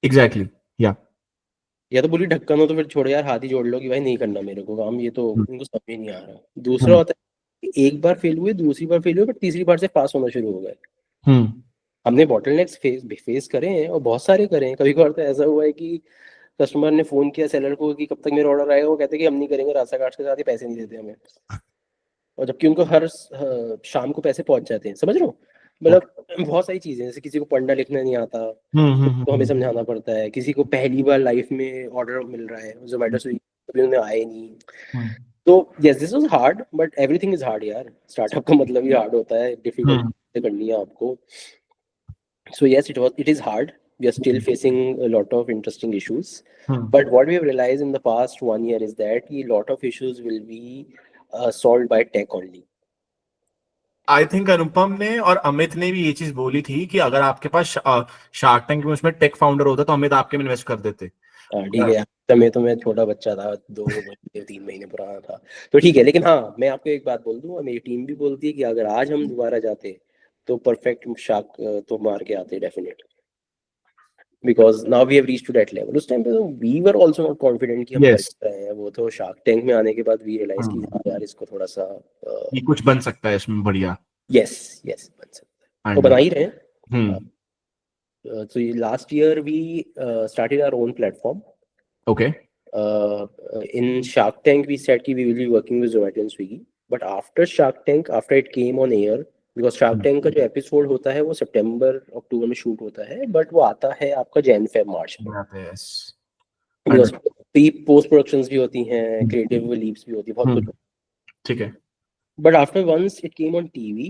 Exactly. Yeah. या तो बोली ढक्कन हो तो फिर छोड़ो यार, हाथ ही जोड़ लो कि भाई नहीं करना मेरे को काम, ये तो इनको समझ ही नहीं आ रहा. दूसरा होता है कि एक बार फेल हुए, दूसरी बार फेल हुए, बट तीसरी बार से पास होना शुरू हो गए. हमने बॉटलनेक्स फेस करे हैं और बहुत सारे करे हैं. कभी कभार तो ऐसा हुआ है कि कस्टमर ने फोन किया सेलर को कि कब तक मेरा ऑर्डर आएगा, वो कहते हैं कि हम नहीं करेंगे, रास्ता कार्ड के साथ ही पैसे नहीं देते हमें. और जबकि उनको हर शाम को पैसे पहुंच जाते हैं. समझ रहे हो? मतलब बहुत सारी चीजें, जैसे किसी को पढ़ना लिखना नहीं आता तो हमें समझाना पड़ता है. किसी को पहली बार लाइफ में ऑर्डर मिल रहा है, जोमेटो से कभी उन्हें आए नहीं. तो yes, this was hard, but everything is hard यार. स्टार्टअप का मतलब ही हार्ड होता है, डिफिकल्ट करनी है आपको. So yes, it is hard. We are still facing a lot of interesting issues. But what we have realized in the past 1 year is that a lot of issues will be solved by tech only. I think Anupam ने और अमित ने भी ये चीज बोली थी कि अगर आपके पास शार्क टैंक में उसमें टेक फाउंडर होता तो अमित आपके में इन्वेस्ट कर देते. ठीक है यार, समय तो मैं छोटा बच्चा था, 2-3 महीने पुराना था, तो ठीक है. लेकिन हाँ, मैं आपको एक बात बोल दूं, मेरी टीम भी बोलती है कि अगर आज हम दोबारा जाते तो परफेक्ट शार्क तो मार के आते definitely. Because now we have reached to that level. उस टाइम पे तो we were also not confident कि हम कर रहे हैं. वो तो शार्क टैंक में आने के बाद we realized कि हाँ यार, इसको थोड़ा सा ये कुछ बन सकता है इसमें बढ़िया. yes बन सकता है. तो बना ही रहे हैं. So last year we started our own platform. Okay. In Shark Tank we said कि we will be working with Zomato and Swiggy. But after Shark Tank, after it came on air, because Shark tank का जो episode होता है वो सितंबर अक्टूबर में shoot होता है, but वो आता है आपका जैन फेब मार्च में. बिकॉज पोस्ट प्रोडक्शंस भी होती हैं, क्रिएटिव लीप्स भी होती है, बहुत कुछ. ठीक है. But after once it came on TV,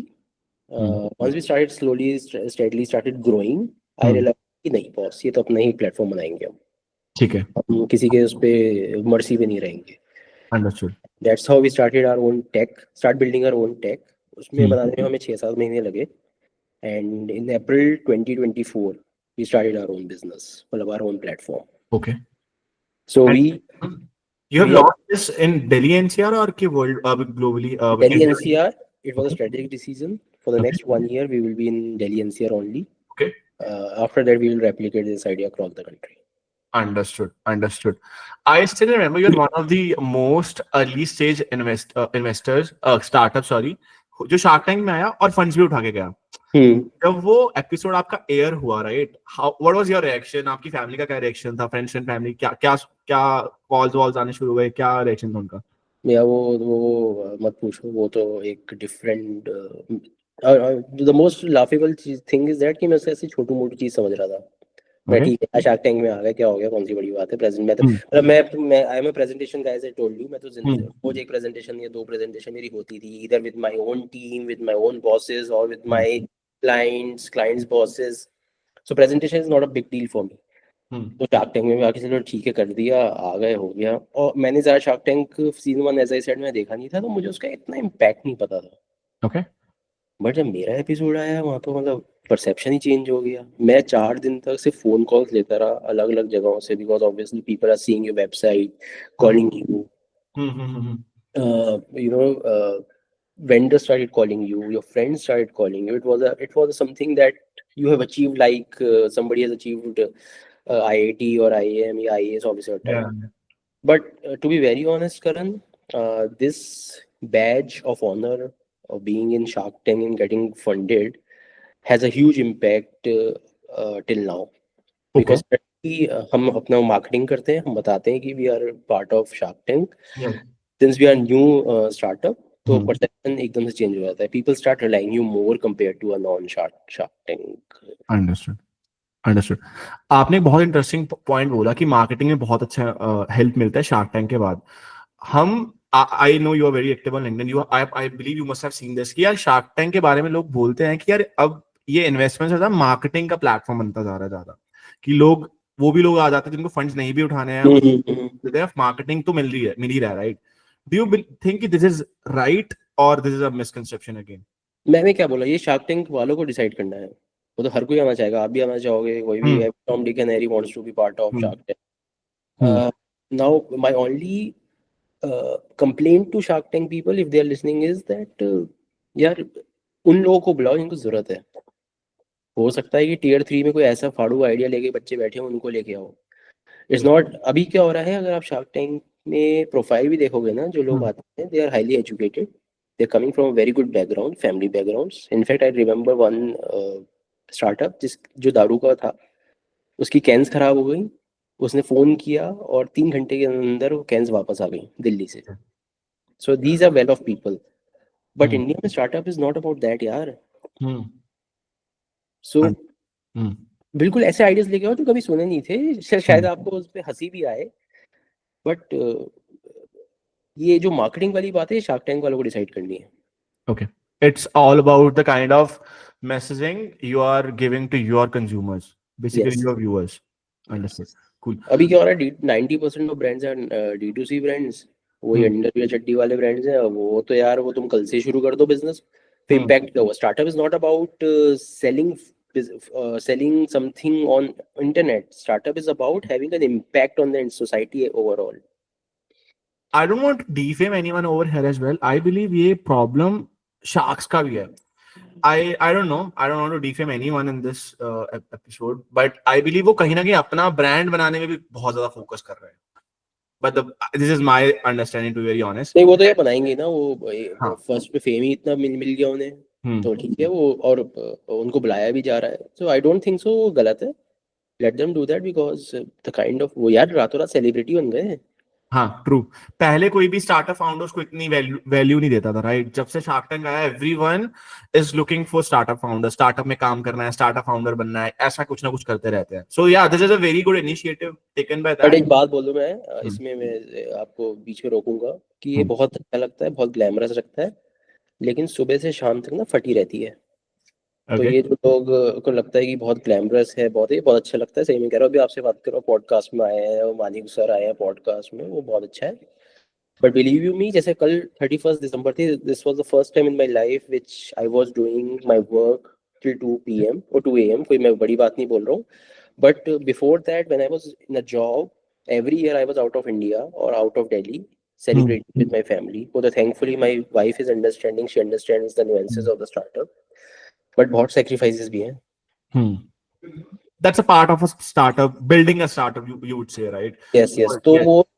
once we started slowly steadily started growing, I realize कि नहीं बॉस, ये तो अपना ही प्लेटफॉर्म बनाएंगे हम. ठीक है. हम किसी के उस पे मर्सी पे नहीं रहेंगे. Understood. That's how we started our own tech, start building our own tech. उसमें बनाने में हमें 6-7 महीने लगे. And in April 2024 we started our own business, मतलब our own platform. Okay. So we You have launched this in Delhi NCR or ki world globally? Delhi NCR. It was a strategic decision. For the next 1 year, we will be in Delhi NCR only. Okay. After that, we will replicate this idea across the country. Understood. I still remember you're one of the most early stage investors, startup, sorry, जो shark tank में आया और funds भी उठा के गया. हम्म जब वो एपिसोड आपका एयर हुआ, right, how what was your reaction? आपकी फैमिली का क्या रिएक्शन था? फ्रेंड्स एंड फैमिली क्या क्या क्या कॉल्स वॉल्स आने शुरू हुए? क्या रिएक्शन था उनका? या वो मत पूछो, वो तो एक डिफरेंट, द मोस्ट लाफेबल चीज थिंग इज दैट कि मैं उसे ऐसी छोटी मोटी चीज समझ रहा था. मैं ओके. ठीक है, शार्क टैंक में आ गया, क्या हो गया, कौन सी बड़ी बात है. प्रेजेंट में तो मतलब मैं I am a presentation guys, I told you. मैं तो रोज एक प्रेजेंटेशन या दो प्रेजेंटेशन मेरी होती थी, इधर with my own team, with my own bosses, और with my clients bosses. So presentation is not a big deal for me. तो शार्क टैंक में भी आके चलो ठीक है, कर दिया, आ गए, हो गया. और मैंने ज़्यादा Shark Tank season 1 as I said में देखा नहीं था, तो मुझे उसका इतना इम्पैक्ट नहीं पता था. ओके. बट जब मेरा एपिसोड आया वहाँ तो मतलब परसेप्शन ही चेंज हो गया. मैं 4 दिन तक सिर्फ फोन कॉल्स लेता रहा अलग अलग जगहों से, because obviously people are seeing your website, calling you, you know, vendors started calling you, your friends started calling you. It was something that you have achieved, like somebody has achieved IIT or IAM or IAS officer type. But to be very honest, Karan, this badge of honor of being in Shark Tank and getting funded has a huge impact till now. Okay. Because हम अपना marketing करते हैं, हम बताते हैं कि we are part of Shark Tank. Since we are new startup, तो perception एकदम से चेंज हो जाता है. People start relying you more compared to a non-Shark Tank. Understood. आपने एक बहुत इंटरेस्टिंग पॉइंट बोला कि मार्केटिंग में बहुत अच्छा हेल्प मिलता है शार्क टैंक के बाद. हम I know you are very active on LinkedIn, you I believe you must have seen this कि यार शार्क टैंक के बारे में लोग बोलते हैं कि यार अब ये इन्वेस्टमेंट ज्यादा मार्केटिंग का प्लेटफॉर्म बनता जा रहा है ज्यादा, कि लोग वो भी लोग आ जाते हैं जिनको फंड्स नहीं भी उठाने हैं, मार्केटिंग तो मिल ही रहा है, right? Do you think this is right और this is a misconception again? मैंने क्या बोला, ये शार्क टैंक वालों को डिसाइड करना है. वो तो हर कोई आना चाहेगा, आप भी आना चाहोगे, कोई भी. Tom Dick and Harry wants to be part of Shark Tank. Now my only complaint to Shark Tank people, if they are listening, is that यार उन लोगों को बुलाओ जिनको जरूरत है. हो सकता है कि टीयर 3 में कोई ऐसा फाड़ू आइडिया लेके बच्चे बैठे हो, उनको लेके आओ. It's not. अभी क्या हो रहा है, अगर आप शार्क टैंक में प्रोफाइल भी देखोगे ना, जो लोग आते हैं, they are highly educated, they are coming from very good background, family backgrounds. In fact I remember one startup जो दारू का था, उसकी कैंस खराब हो गई, उसने फोन किया और 3 घंटे के अंदर वो कैंस वापस आ गई दिल्ली से. So these are well off people. But India में startup is not about that यार. सो बिल्कुल ऐसे आइडियाज लेके आओ जो कभी सुने नहीं थे, शायद आपको उस पर हंसी भी आए. बट ये जो मार्केटिंग वाली बात है, शार्क टैंक वालों को डिसाइड करनी है. Okay. It's all about the kind of messaging you are giving to your consumers, basically Yes. your viewers. Understood. Cool. अभी क्या हो रहा है, 90% of brands are D2C brands. वही अंडरवियर चड्डी वाले ब्रांड्स हैं. वो तो यार, वो तुम कल से शुरू कर दो बिजनेस, फिर इम्पैक्ट क्या हुआ. Startup is not about selling something on internet. Startup is about having an impact on the society overall. I don't want to defame anyone over here as well. I believe ये problem sharks का भी है. I don't know. I don't want to defame anyone in this episode, but I believe वो कहीं ना कहीं अपना brand बनाने में भी बहुत ज्यादा focus कर रहे हैं. But this is my understanding, to be very honest. नहीं, वो तो यार बनाएंगे ना. वो फर्स्ट पे फेम ही इतना मिल गया उन्हें, तो ठीक है वो. और उनको बुलाया भी जा रहा है. So I don't think so वो गलत है. Let them do that, because the kind of, वो यार रातों रात सेलिब्रिटी बन गए. हाँ, ट्रू. पहले कोई भी स्टार्टअप फाउंडर्स को इतनी वैल्यू नहीं देता था, राइट? जब से शार्क टैंक आया, everyone is looking for startup founder. Startup में काम करना है, स्टार्टअप फाउंडर बनना है, ऐसा कुछ ना कुछ करते रहते हैं. सो या, this is a very good initiative taken by that. But एक बात बोलूं मैं, इसमें मैं आपको बीच में रोकूंगा कि ये बहुत अच्छा लगता है, बहुत ग्लैमरस लगता है, लेकिन सुबह से शाम तक ना फटी रहती है. तो ये जो लोग को लगता है कि बहुत ग्लैमरस है, बहुत अच्छा लगता है, सही में कह रहा हूँ. अभी आपसे बात करो, पॉडकास्ट में आए हैं, मानिक सर आए हैं पॉडकास्ट में, वो बहुत अच्छा है. बट बिलीव यू मी, जैसे कल 31 दिसंबर थी, this was the first time in my life which I was doing my work till 2 PM और 2 AM. कोई मैं बड़ी बात नहीं बोल रहा हूँ. But before that, when I was in a job, every year I was out of India or out of Delhi celebrating with my family. So thankfully my wife is understanding, she understands the nuances of the startup. But बहुत sacrifices भी हैं. that's a part of a startup, building a startup, you would say, right? Yes yes, तो Yes. वो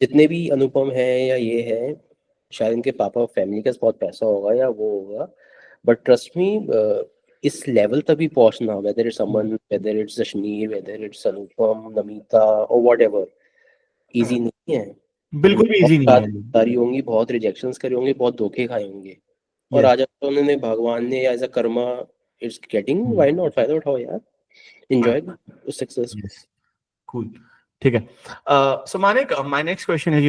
जितने भी अनुपम है या ये है, शायद इनके पापा फैमिली का बहुत पैसा होगा या वो होगा, बट ट्रस्ट मी, इस लेवल तक भी पहुंचना, whether it's Aman, whether it's Jashneer, whether it's Anupam, Namita और वॉट एवर, ईजी नहीं है। बिल्कुल भी बहुत इजी नहीं है। सारी होंगी, बहुत रिजेक्शंस करे होंगे, बहुत धोखे खाए होंगे, और Yes. आज तो उन्होंने भगवान ने as a karma it's getting, why not, फायदा उठाओ यार, एंजॉय उस सक्सेस। Yes. Cool. ठीक है। So Manik, my next question है,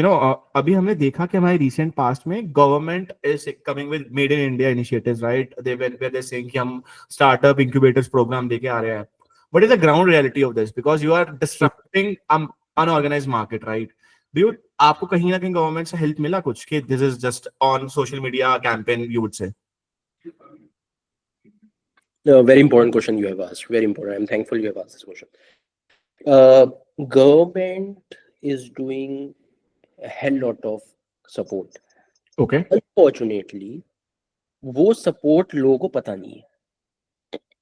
अभी हमने देखा कि हमारे रिसेंट पास्ट में government is coming with made in India initiatives, right? They saying कि हम स्टार्टअप इंक्यूबेटर्स प्रोग्राम लेके आ रहे हैं। What is the ground reality of this? Because you are disrupting unorganised market, right? Do you, आपको कहीं ना कहीं गवर्नमेंट से हेल्प मिला कुछ कि this is just on social media campaign, you would say? Very important question you have asked. Very important. I'm thankful you have asked this question. Government is doing a hell lot of support. Okay. Unfortunately, वो support लोगों को पता नहीं है.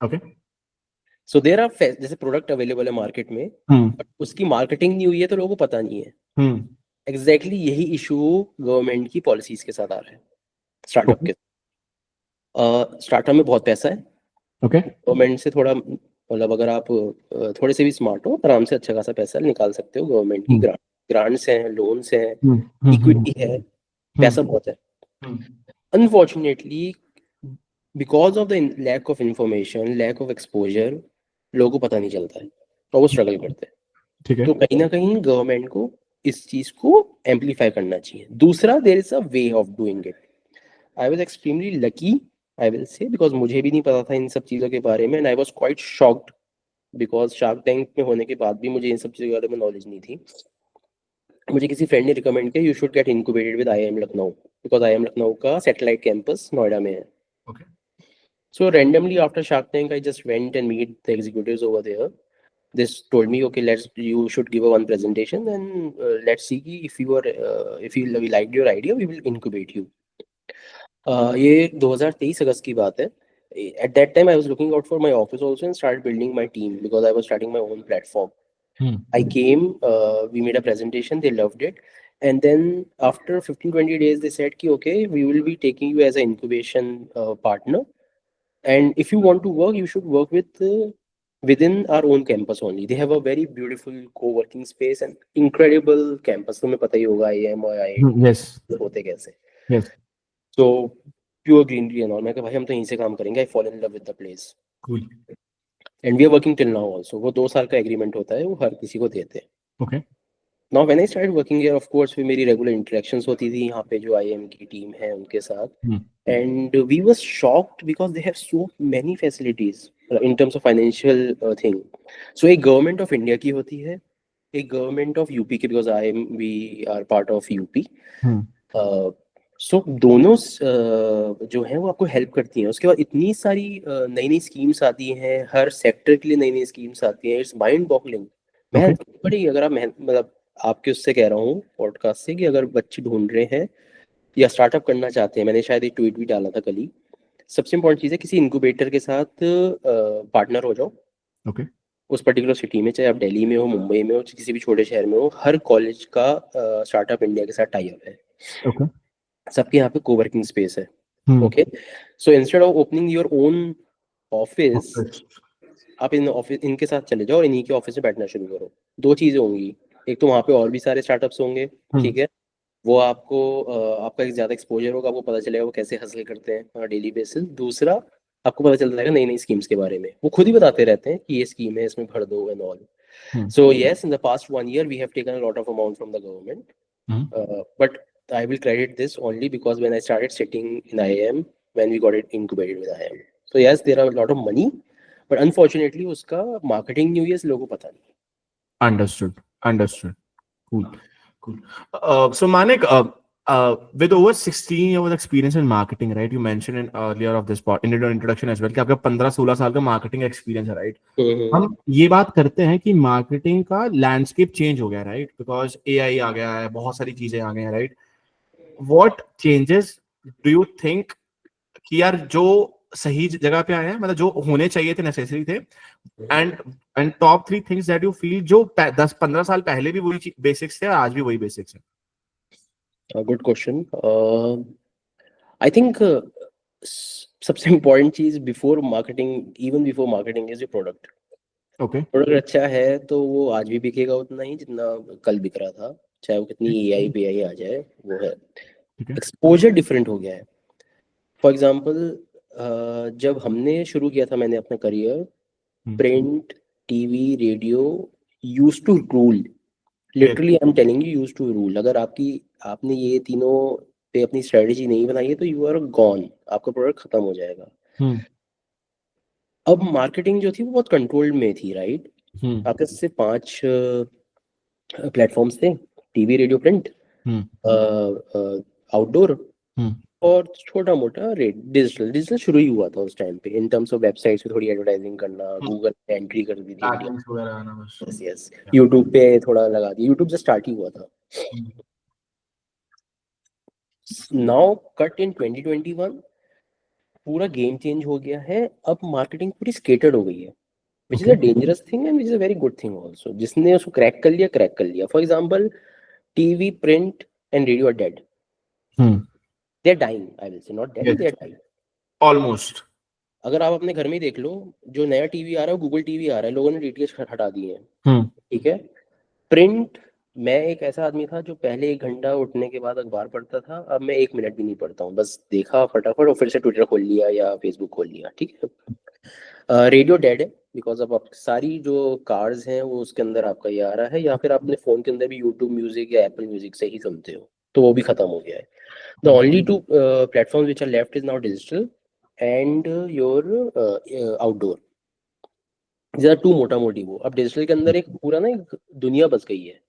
Okay. So there are जैसे product available है market में, but उसकी marketing नहीं हुई है तो लोगों को पता नहीं है. Exactly यही issue government की policies के साथ आ रहा है startup के. Startup में बहुत पैसा है. ओके। गवर्नमेंट से थोड़ा, मतलब अगर आप थोड़े से भी स्मार्ट हो, आराम से अच्छा खासा पैसा निकाल सकते हो. गवर्नमेंट की ग्रांट्स हैं, लोन्स हैं, इक्विटी है, पैसा बहुत है. Unfortunately because of the lack of information, lack of exposure, लोगों को पता नहीं चलता है और वो स्ट्रगल करते हैं. ठीक है। तो कहीं ना कहीं गवर्नमेंट को इस चीज को एम्पलीफाई करना चाहिए. दूसरा, there is a way of doing it. I was extremely lucky, I will say, because मुझे भी नहीं पता था इन सब चीज़ों के बारे में, and I was quite shocked because Shark Tank में होने के बाद भी मुझे इन सब चीज़ों के बारे में नॉलेज नहीं थी. मुझे किसी फ्रेंड ने रिकमेंड किया, you should get incubated with IIM Lucknow, because IIM Lucknow का सैटेलाइट कैंपस नोएडा में है. Okay. So randomly after Shark Tank, I just went and meet the executives over there. This told me, okay, you should give a one presentation and let's see if we liked your idea, we will incubate you. ये 2023 अगस्त की बात है. At that time, I was looking out for my office also and started building my team because I was starting my own platform. I came, we made a presentation, they loved it. And then after 15-20 days, they said, ki, okay, we will be taking you as an incubation partner. And if you want to work, you should work within our own campus only. They have a very beautiful co-working space and incredible campus. तुम्हें पता ही होगा IIM और IIT Yes. होते कैसे. Yes. So pure greenery and all. मैं कहा भाई हम तो यहीं से काम करेंगे. I fall in love with the place. Cool. And we are working till now also. वो 2 साल का एग्रीमेंट होता है, वो हर किसी को देते हैं. Okay. Now when I started working here, of course, फिर मेरी regular interactions होती थी यहाँ पे जो IIM की टीम है उनके साथ. And we were shocked because they have so many facilities in terms of financial thing. So एक government of India की होती है, एक government of UP की, because we are part of UP. सो दोनों जो है वो आपको हेल्प करती हैं. उसके बाद इतनी सारी नई नई स्कीम्स आती हैं, हर सेक्टर के लिए नई नई स्कीम्स आती हैं. It's mind boggling. मैं बड़ी, अगर आप मतलब आपके उससे कह रहा हूँ पॉडकास्ट से, कि अगर बच्चे ढूंढ रहे हैं या स्टार्टअप करना चाहते हैं, मैंने शायद एक ट्वीट भी डाला था कल ही, सबसे इम्पोर्टेंट चीज़ है किसी इनक्यूबेटर के साथ पार्टनर हो जाओ. ओके. उस पर्टिकुलर सिटी में, चाहे आप दिल्ली में हो, मुंबई में हो, किसी भी छोटे शहर में हो, हर कॉलेज का स्टार्टअप इंडिया के साथ टाई अप है. ओके. सबके यहाँ पे कोवर्किंग स्पेस है. Okay. So instead of opening your own office, आप इनके साथ चले जाओ और इन्हीं के ऑफिस में बैठना शुरू करो. 2 चीजें होंगी. एक तो वहाँ पे और भी सारे स्टार्टअप्स होंगे, ठीक है, वो आपको आपका एक ज्यादा एक्सपोजर होगा, आपको पता चलेगा वो कैसे हसल करते हैं डेली बेसिस. दूसरा, आपको पता चल जाएगा नई नई स्कीम्स के बारे में. वो खुद ही बताते रहते हैं कि ये स्कीम है, इसमें भर दो and all. So yes, in the past 1 year we have taken a lot of amount from the government, but I will credit this only because when I started sitting in IIM, when we got it incubated with IIM. So yes, there are a lot of money, but unfortunately उसका marketing नहीं हुई है, लोगों को पता नहीं. Understood. Cool. So Manik, with over 16 years of experience in marketing, right? You mentioned in earlier of this part, in your introduction as well, कि आपका 15-16 साल का मार्केटिंग एक्सपीरियंस है, राइट? हम ये बात करते हैं कि मार्केटिंग का लैंडस्केप चेंज हो गया, राइट? बिकॉज AI आ गया है, बहुत सारी चीजें आ गई हैं, right? What changes do you think कि यार जो सही जगह पे आए हैं, मतलब जो होने चाहिए थे, नेसेसरी थे, and and top 3 things that you feel जो 10-15 साल पहले भी वही बेसिक्स थे और आज भी वही बेसिक्स है? Good question. आई थिंक सबसे इम्पोर्टेंट चीज before marketing, even before marketing, is your product. Okay. Product अच्छा है तो वो आज भी बिकेगा उतना ही जितना कल बिक रहा था, चाहे वो कितनी एआई पीआई आ जाए, वो है। ठीक है। एक्सपोजर डिफरेंट हो गया है। फॉर एग्जाम्पल, जब हमने शुरू किया था, मैंने अपना career, print, TV, radio use to rule. Literally I am telling you, use to rule. अगर आपने ये तीनों पे अपनी स्ट्रेटेजी नहीं बनाई है तो यू आर गॉन, आपका प्रोडक्ट खत्म हो जाएगा। अब मार्केटिंग जो थी वो बहुत कंट्रोल्ड में थी, राइट? आपके सिर्फ 5 प्लेटफॉर्म्स थे: टीवी, रेडियो, प्रिंट, आउटडोर, और छोटा मोटा रेट डिजिटल। डिजिटल शुरू ही हुआ था उस टाइम पे, इन टर्म्स ऑफ वेबसाइट्स पे थोड़ी एडवर्टाइजिंग करना, गूगल पे एंट्री कर दी थी इंडिया। बैकलिंक्स वगैरह आना बस। यस यस, यूट्यूब पे थोड़ा लगा दिया, यूट्यूब से स्टार्ट ही हुआ था। नाउ कट इन 2021, पूरा गेम चेंज हो गया है। अब मार्केटिंग पूरी स्केटर्ड हो गई है, which is a dangerous thing and which is a very good thing also. जिसने उसको क्रैक कर लिया, क्रैक कर लिया। For example, TV, print and radio are dead. They are dying, I will say not dead, they are dying almost. अगर आप अपने घर में ही देख लो, जो नया टीवी आ रहा है, गूगल टीवी आ रहा है, लोगों ने डीटीएच हटा दिए हैं। ठीक है। प्रिंट, मैं एक ऐसा आदमी था जो पहले 1 घंटा उठने के बाद अखबार पढ़ता था, अब मैं 1 मिनट भी नहीं पढ़ता हूँ, बस देखा फटाफट और फिर से ट्विटर खोल लिया या फेसबुक खोल लिया। ठीक है। रेडियो डेड है, बिकॉज अब आप सारी जो कार्स हैं वो उसके अंदर आपका ये आ रहा है, या फिर आप अपने फोन के अंदर भी यूट्यूब म्यूजिक या एप्पल म्यूजिक से ही सुनते हो, तो वो भी खत्म हो गया है। The only 2 platforms which are left is now digital and your outdoor. ज्यादा टू मोटा मोटी वो अब डिजिटल के अंदर एक पूरा ना एक दुनिया बस गई है।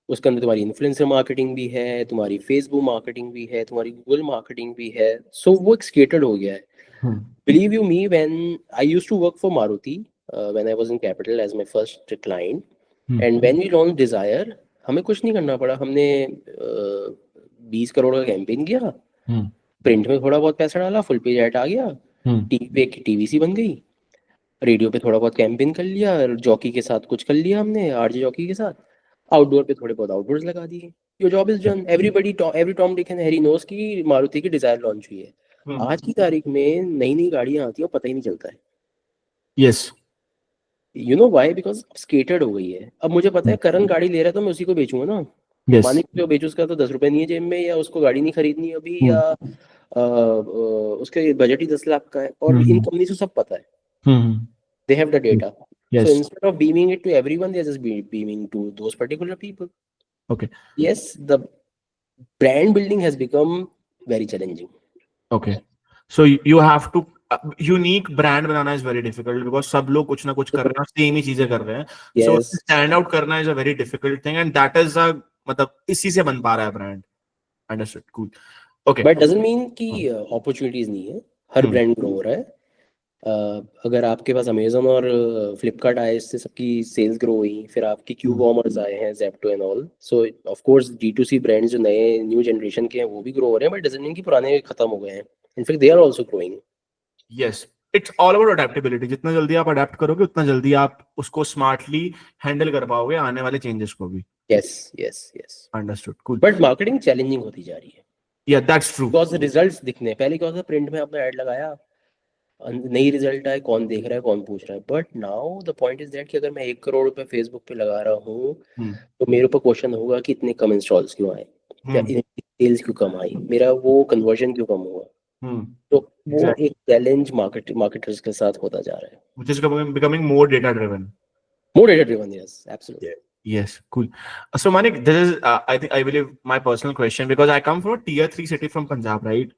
उसके अंदर तुम्हारी इन्फ्लुएंसर मार्केटिंग भी है, तुम्हारी फेसबुक मार्केटिंग भी है, तुम्हारी गूगल मार्केटिंग भी है। सो वो एक्सकेटेड हो गया है। Believe you me, when I used to work for Maruti, when I was in capital as my first client, and when we launch Dzire, हमें कुछ नहीं करना पड़ा। हमने 20 करोड़ का कैंपेन किया, प्रिंट में थोड़ा बहुत पैसा डाला, फुल पेज ऐड आ गया, टीवी पे एक टीवीसी बन गई, रेडियो पे थोड़ा बहुत कैंपेन कर लिया, जॉकी के साथ कुछ कर लिया हमने, आरजे जॉकी के साथ, आउटडोर पे थोड़े बहुत आउटडोर्स लगा दिए। Your job is done. Everybody, every Tom Dick and Harry knows कि मारुति की डिजायर लॉन्च हुई है। आज की तारीख में नई नई गाड़ियां आती हैं, पता ही नहीं चलता है। Yes. You know why? Because scattered हो गई है। अब मुझे पता है करण गाड़ी ले रहा है तो मैं उसी को बेचूंगा ना। मानिक जो बेचू, उसका तो 10 रुपए नहीं है जेब में, या उसको गाड़ी नहीं खरीदनी अभी, या उसके बजट ही 10 लाख का है, और इन कंपनी को सब पता है। They have the data. So instead of beaming it to everyone, they're just beaming to those particular people. Okay. Yes, the brand building has become very challenging. Okay. So you have to unique brand banana is very difficult because सब लोग कुछ ना कुछ कर रहे हैं, same ही चीजें कर रहे हैं. So Yes. stand out करना is a very difficult thing and that is a मतलब इसी से बन पा रहा है brand. Understood. Cool. Okay. But doesn't mean कि opportunities नहीं है. हर brand grow हो रहा है. अगर आपके पास अमेजोन और फ्लिपकार्ट आए, इससे सबकी सेल्स ग्रो हुई, फिर आपकी क्यू कॉमर्स आए हैं, Zepto and all, so of course D2C brands जो नए न्यू जनरेशन के हैं वो भी ग्रो हो रहे हैं, बट डजंट मीन कि पुराने खत्म हो गए हैं। In fact they are also growing. Yes, it's all about adaptability. जितना जल्दी आप अडेप्ट करोगे उतना जल्दी आप उसको स्मार्टली हैंडल कर पाओगे आने वाले चेंजेस को भी। Yes yes yes, understood, cool. But marketing challenging होती जा रही है। या दैट्स ट्रू, बिकॉज रिजल्ट्स दिखने, पहले क्या होता था, प्रिंट में आपने ऐड लगाया, नई रिजल्ट आए, कौन देख रहा है, कौन पूछ रहा है। But now the point is that कि अगर मैं 1 करोड़ रुपए फेसबुक पे लगा रहा हूँ तो मेरे ऊपर क्वेश्चन होगा कि इतने कम इंस्टॉल्स क्यों आए, या सेल्स क्यों कम आई, मेरा वो कन्वर्जन क्यों कम हुआ। तो वो एक चैलेंज मार्केटर्स के साथ होता जा रहा है, which is becoming more data driven. more data driven. Yes, absolutely. Yes, cool. So Manik, this is I believe my personal question because I come from a tier 3 city from Punjab, right?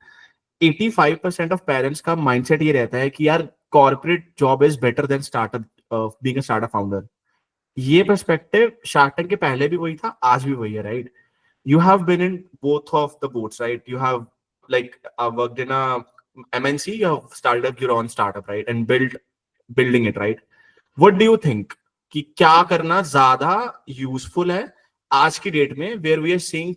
85% of parents का mindset ये रहता है कि यार corporate job is better than startup, being a startup founder. ये perspective Shark Tank के पहले भी वही था, आज भी वही है, right? You have been in both of the boats, right? You have like worked in a MNC, you have started up your own startup, right? And building it, right? What do you think कि क्या करना ज्यादा useful है आज की date में, where we are saying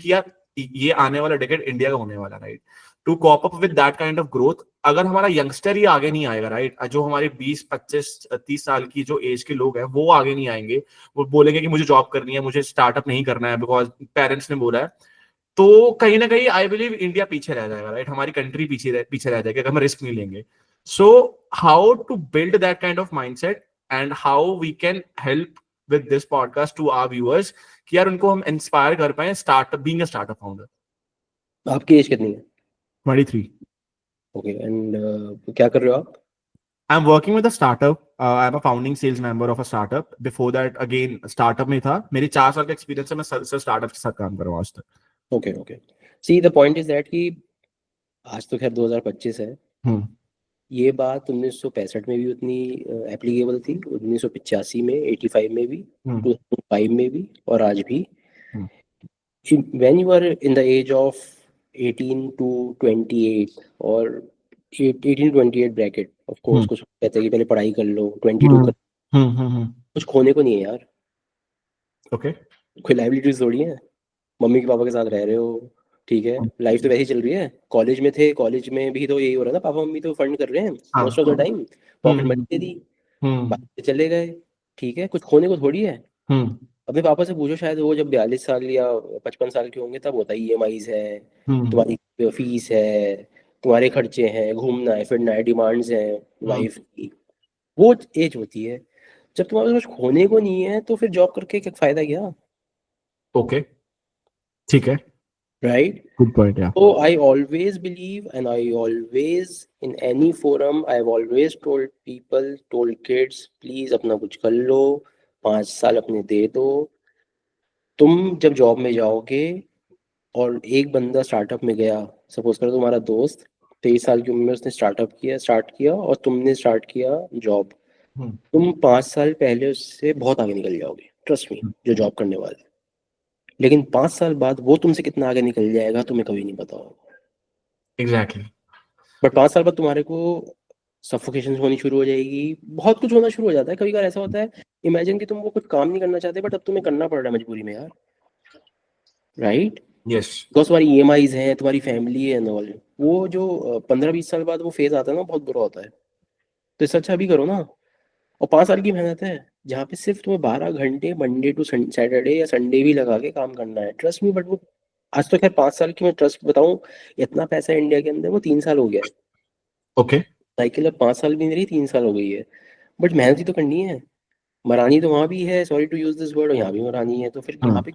कि यार ये आने वाला डेकेड इंडिया का होने वाला, right? To cope up with that kind of growth, अगर हमारा यंगस्टर ही आगे नहीं आएगा, राइट, जो हमारे 20 25 30 साल की जो एज के लोग हैं वो आगे नहीं आएंगे, वो बोलेंगे कि मुझे जॉब करनी है, मुझे स्टार्टअप नहीं करना है बिकॉज पेरेंट्स ने बोला है, तो कहीं ना कहीं आई बिलीव इंडिया पीछे रह जाएगा, राइट? हमारी कंट्री पीछे रह जाएगी अगर हम रिस्क नहीं लेंगे. So how to build that kind of mindset and how we can help with this podcast to our viewers कि यार उनको हम इंस्पायर कर पाए startup, being a startup founder. आपकी एज कितनी है? 23. ओके, एंड क्या कर रहे हो आप? I'm working with a startup. I'm a founding sales member of a startup. Before that, again, startup में था. मेरी 4 साल का एक्सपीरियंस है. मैं सर स्टार्टअप के साथ काम कर रहा हूँ आज तक. Okay okay, see the point is that कि आज तो खैर 2025 है, ये बात 1965 में भी उतनी एप्लीकेबल थी, 1985 में, 85 में भी, 2005 में भी, और आज भी. When you are in the age of 18 to 28 और 18 to 28 ब्रैकेट, ऑफ कोर्स कुछ कहते हैं कि पहले पढ़ाई कर लो, 22 कर, कुछ खोने को नहीं है यार. ओके. कोई लाइबिलिटीज थोड़ी है. मम्मी के पापा के साथ रह रहे हो, ठीक है, लाइफ तो वैसे ही चल रही है. कॉलेज में थे, कॉलेज में भी तो यही हो रहा है ना, पापा मम्मी तो फंड कर रहे हैं most of the time, pocket money दे दी, बाहर से चले गए, ठीक है, कुछ खोने को थोड़ी है. अपने पापा से पूछो, शायद वो जब 42 साल या 55 साल के होंगे तब होता है EMIs है, तुम्हारी फीस है, तुम्हारे खर्चे हैं, घूमना है फिरना है, डिमांड्स हैं वाइफ की, वो एज होती है. जब तुम्हारे पास कुछ खोने को नहीं है तो फिर जॉब करके क्या फायदा क्या? ओके, ठीक है. Right? Good point, yeah. So I always believe, and I always, in any forum, I've always told people, told kids, please अपना कुछ कर लो, 5 साल अपने दे दो. तुम जब जॉब में जाओगे और एक बंदा स्टार्टअप में गया, सपोज करो तुम्हारा दोस्त 23 साल की उम्र में उसने स्टार्ट किया और तुमने स्टार्ट किया जॉब, तुम 5 साल पहले उससे बहुत आगे निकल जाओगे, ट्रस्ट मी, जो जॉब करने वाले. लेकिन 5 साल बाद वो तुमसे कितना आगे निकल जाएगा तुम्हें कभी नहीं पता होगा. Exactly. बट 5 साल बाद तुम्हारे को सफोकेशन होनी शुरू हो जाएगी, बहुत कुछ होना शुरू हो जाता है. कभी कभार ऐसा होता है, इमेजिन कि तुम वो कुछ काम नहीं करना चाहते बट अब तुम्हें करना पड़ रहा है मजबूरी में यार, राइट? Yes. बिकॉज तुम्हारी EMIs हैं, तुम्हारी फैमिली है एंड ऑल. वो जो 15-20 साल बाद वो फेज आता है ना, बहुत बुरा होता है. तो इससे अच्छा अभी करो ना. और 5 साल की मेहनत है जहाँ पे सिर्फ तुम्हें 12 घंटे मंडे टू सैटरडे या संडे भी लगा के काम करना है, ट्रस्ट मी. बट वो आज तो खैर 5 साल की, मैं ट्रस्ट बताऊं, इतना पैसा है इंडिया के अंदर, वो 3 साल हो गया है. Okay. साइकिल अब 5 साल भी नहीं रही, 3 साल हो गई है. बट मेहनत ही तो करनी है. मरानी तो वहां भी है, sorry to use this word, और यहाँ भी मरानी है. तो फिर यहाँ पे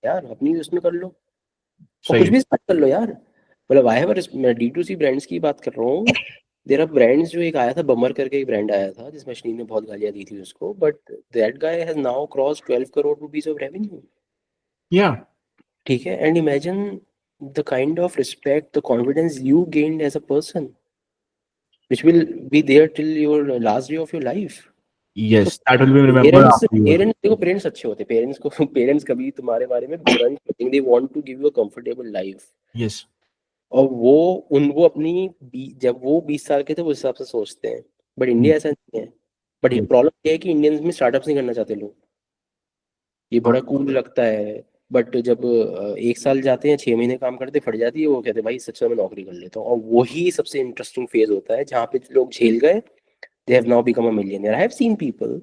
यार अपनी उसमें कर लो और कुछ सही. भी स्टार्ट कर लो यार. मतलब आई हैव, मैं D2C ब्रांड्स की बात कर रहा हूँ. देयर आर ब्रांड्स, जो एक आया था बमर करके, एक ब्रांड आया था जिसमें अश्लील ने बहुत गालियां दी थी उसको, but that guy has now cross 12 crore rupees of revenue. Yeah. ठीक है, and imagine the kind of respect, the confidence you gained as a person, which will be there till your last day of your life. तो Yes. That will be remembered parents after you. Parents देखो, parents अच्छे होते हैं, parents को parents कभी तुम्हारे बारे में बुरा नहीं सोचेंगे. They want to give you a comfortable life. Yes. और वो अपनी जब वो 20 साल के थे उस हिसाब से सोचते हैं. बट इंडिया ऐसा नहीं है. But Yes. प्रॉब्लम ये है कि इंडियंस में स्टार्टअप्स नहीं करना चाहते लोग. ये बड़ा कूल लगता है, बट जब 1 साल जाते हैं, 6 महीने काम करते, फट जाती है, वो कहते हैं भाई सच्चा मैं नौकरी कर लेता हूँ. और वही सबसे इंटरेस्टिंग फेज होता है जहाँ पे लोग झेल गए, they have now become a millionaire. I have seen people,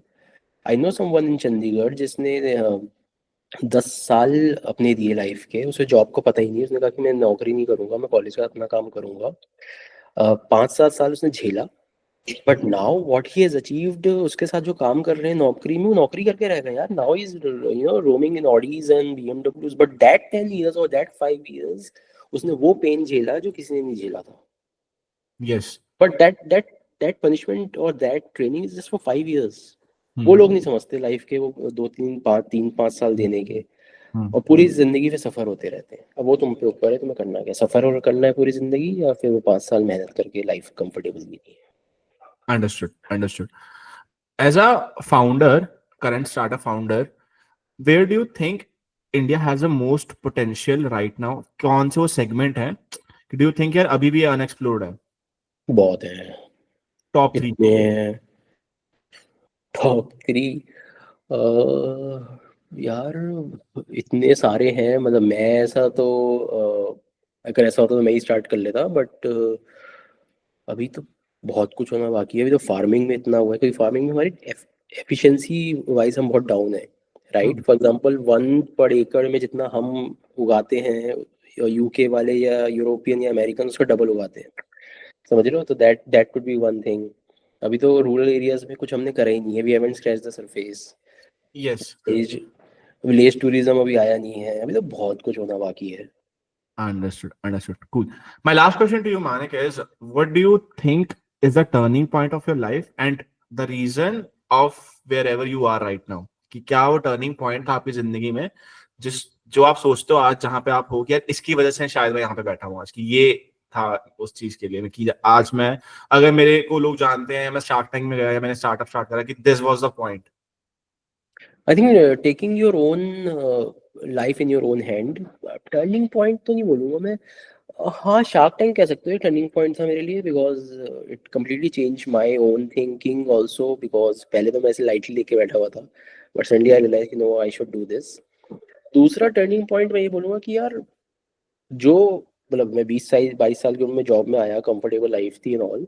I know someone in Chandigarh जिसने 10 साल अपने दिए लाइफ के, उसे जॉब को पता ही नहीं. उसने कहा कि मैं नौकरी नहीं करूंगा, मैं कॉलेज का अपना काम करूंगा. 5-7 साल उसने झेला, but now what he has achieved, उसके साथ जो काम कर रहे हैं नौकरी में, वो नौकरी करके रह गए यार. Now is roaming in Audis and BMWs. But that 10 years और दैट 5 years उसने वो पेन झेला जो किसी ने नहीं झेला था. Yes. बट दैट पनिशमेंट और that training is just for 5 years. वो लोग नहीं समझते लाइफ के वो 2 3 5 3 5 साल देने के, और पूरी जिंदगी पे सफर होते रहते हैं. अब वो तुम पे ऊपर है, तुम्हें करना क्या, सफर और करना है पूरी जिंदगी, या फिर वो 5 साल मेहनत करके लाइफ कंफर्टेबल भी नहीं है. Understood. Understood. As a founder, current startup founder, where do you think India has the most potential right now? कौन से वो segment है? Do you think यार अभी भी unexplored है? बहुत है. Top 3. इतने टॉप 3, यार इतने सारे हैं, मतलब मैं ऐसा तो अगर ऐसा होता तो मैं ही स्टार्ट कर लेता, बट अभी तो बहुत कुछ होना बाकी है। अभी तो फार्मिंग में इतना हुआ है, क्योंकि फार्मिंग में हमारी एफिशिएंसी वाइज हम बहुत डाउन है, राइट। हम्म, फॉर एग्जांपल 1 पर एकड़ में जितना हम उगाते हैं, यूके वाले या यूरोपियन या अमेरिकन उसका डबल उगाते हैं, समझ रहे हो। तो that that could B one thing. अभी तो रूरल एरियाज में कुछ हमने करा ही नहीं है, we haven't scratch the surface. yes. Village village tourism अभी आया नहीं है, अभी तो बहुत कुछ होना बाकी है। Understood. Understood. Cool. My last question to you, Manik, is what do you think is the turning point of your life and the reason of wherever you are right now? कि क्या वो टर्निंग पॉइंट था आपकी जिंदगी में, जिस जो आप सोचते हो आज जहां पे आप हो, कि यार इसकी वजह से शायद मैं यहाँ पे बैठा हूँ आज, कि ये था उस चीज के लिए कि आज मैं, अगर मेरे को लोग जानते हैं, मैं शार्क टैंक में गया या मैंने स्टार्टअप स्टार्ट करा, कि this was the point. I think taking your own life in your own hand, turning point तो नहीं बोलूंगा मैं। हाँ, शार्क टैंक कह सकते हो टर्निंग पॉइंट था मेरे लिए, because it completely change my own thinking also. Because पहले तो मैं ऐसे लाइटली लेके बैठा हुआ था, बट सडनली आई रियलाइज कि no, I should do this. दूसरा टर्निंग पॉइंट मैं ये बोलूंगा कि यार, जो मतलब मैं 20 साल 22 साल की उम्र में जॉब में आया, कंफर्टेबल लाइफ थी एंड ऑल,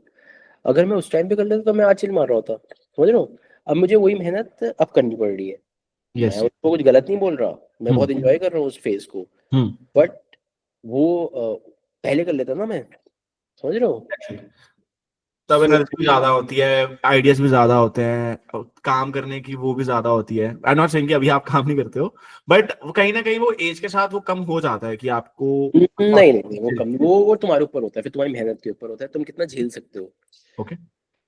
अगर मैं उस टाइम पे कर लेता तो मैं आज चिल मार रहा होता, समझ रहे हो। अब मुझे वही मेहनत अब करनी पड़ रही है। मैं यस. उसको कुछ गलत नहीं बोल रहा, मैं हम्म. बहुत इंजॉय कर रहा हूँ उस फेज को, हम्म. बट वो पहले कर लेता ना मैं, समझ रहे हो। तब सो एनर्जी भी ज्यादा होती है, आइडियाज भी ज्यादा होते हैं, और काम करने की वो भी ज्यादा होती है. आई नॉट सेइंग कि अभी आप काम नहीं करते हो, बट वो कहीं ना कहीं वो एज के साथ वो कम हो जाता है कि आपको. नहीं नहीं नहीं, वो कम, वो तुम्हारे ऊपर होता है, फिर तुम्हारी मेहनत के ऊपर होता है, तुम कितना झेल सकते हो, ओके.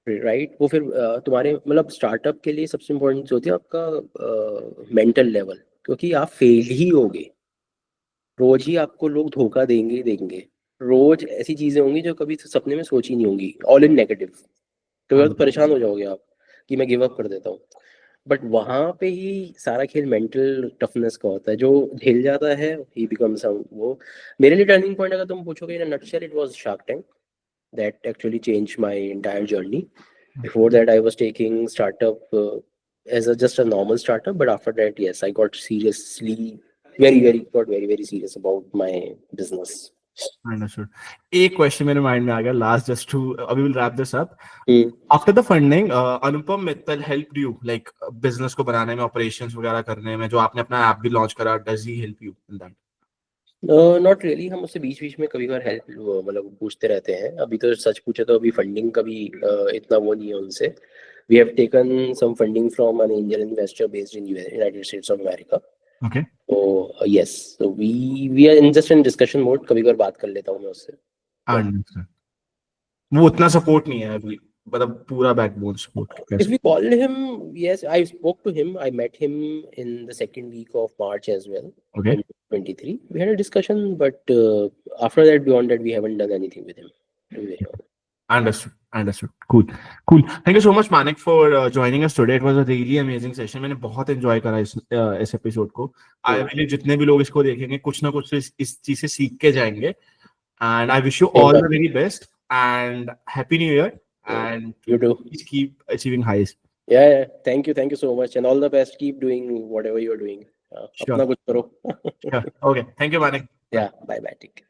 राइट। वो फिर तुम्हारे मतलब स्टार्टअप के लिए सबसे इम्पोर्टेंट होती है आपका मेंटल लेवल, क्योंकि आप फेल ही होगे, रोज ही आपको लोग धोखा देंगे ही देंगे। रोज ऐसी चीजें होंगी जो कभी सपने में सोची नहीं होंगी, ऑल इन नेगेटिव। तो यार तो परेशान हो जाओगे आप कि मैं गिव अप कर देता हूँ। बट वहां पे ही सारा खेल मेंटल टफनेस का होता है, जो झेल जाता है ही बिकम्स वो। मेरे लिए टर्निंग पॉइंट अगर तुम पूछोगे in nutshell, it was shark tank that actually changed my entire journey. Before that, I was taking startup as just a normal startup, but after that, yes, I got seriously, very serious about my business. Understood. एक question मेरे mind में आ गया last, just to अभी will wrap this up. Hmm. After the funding, Anupam Mittal help you like business को बनाने में, operations वगैरह करने में, जो आपने अपना ऐप भी लॉन्च करा, does he help you in that? Not really, हम उससे बीच बीच में कभी कभार हेल्प मतलब पूछते रहते हैं। अभी तो सच पूछे तो अभी फंडिंग का भी इतना वो नहीं है उनसे। We have taken some funding from an angel investor based in United States of America. Okay. तो यस, तो we are in just in discussion mode, कभी कभार बात कर लेता हूँ मैं उससे, बट अंडरस्टूड. वो उतना सपोर्ट नहीं है अभी, मतलब पूरा बैकबोन सपोर्ट कह if we सकते. call him, yes, I spoke to him. I met him in the second week of March as well, okay. in 23. We had a discussion, but after that, beyond that, we haven't done anything with him, to be very honest. Understood. Understood. Cool. Cool. Thank you so much, Manik, for joining us today. It was a really amazing session. मैंने बहुत enjoy करा इस episode को. I Hmm. believe जितने भी लोग इसको देखेंगे कुछ ना कुछ तो इस चीज से सीख के जाएंगे. And I wish you Same all time. the very best and happy new year, Hmm. and You too. please keep achieving highs. Yeah, yeah. Thank you so much, and all the best. Keep doing whatever you're doing. Sure. अपना कुछ करो. Sure. Okay. Thank you, Manik. Bye. Yeah, bye bye. Take care.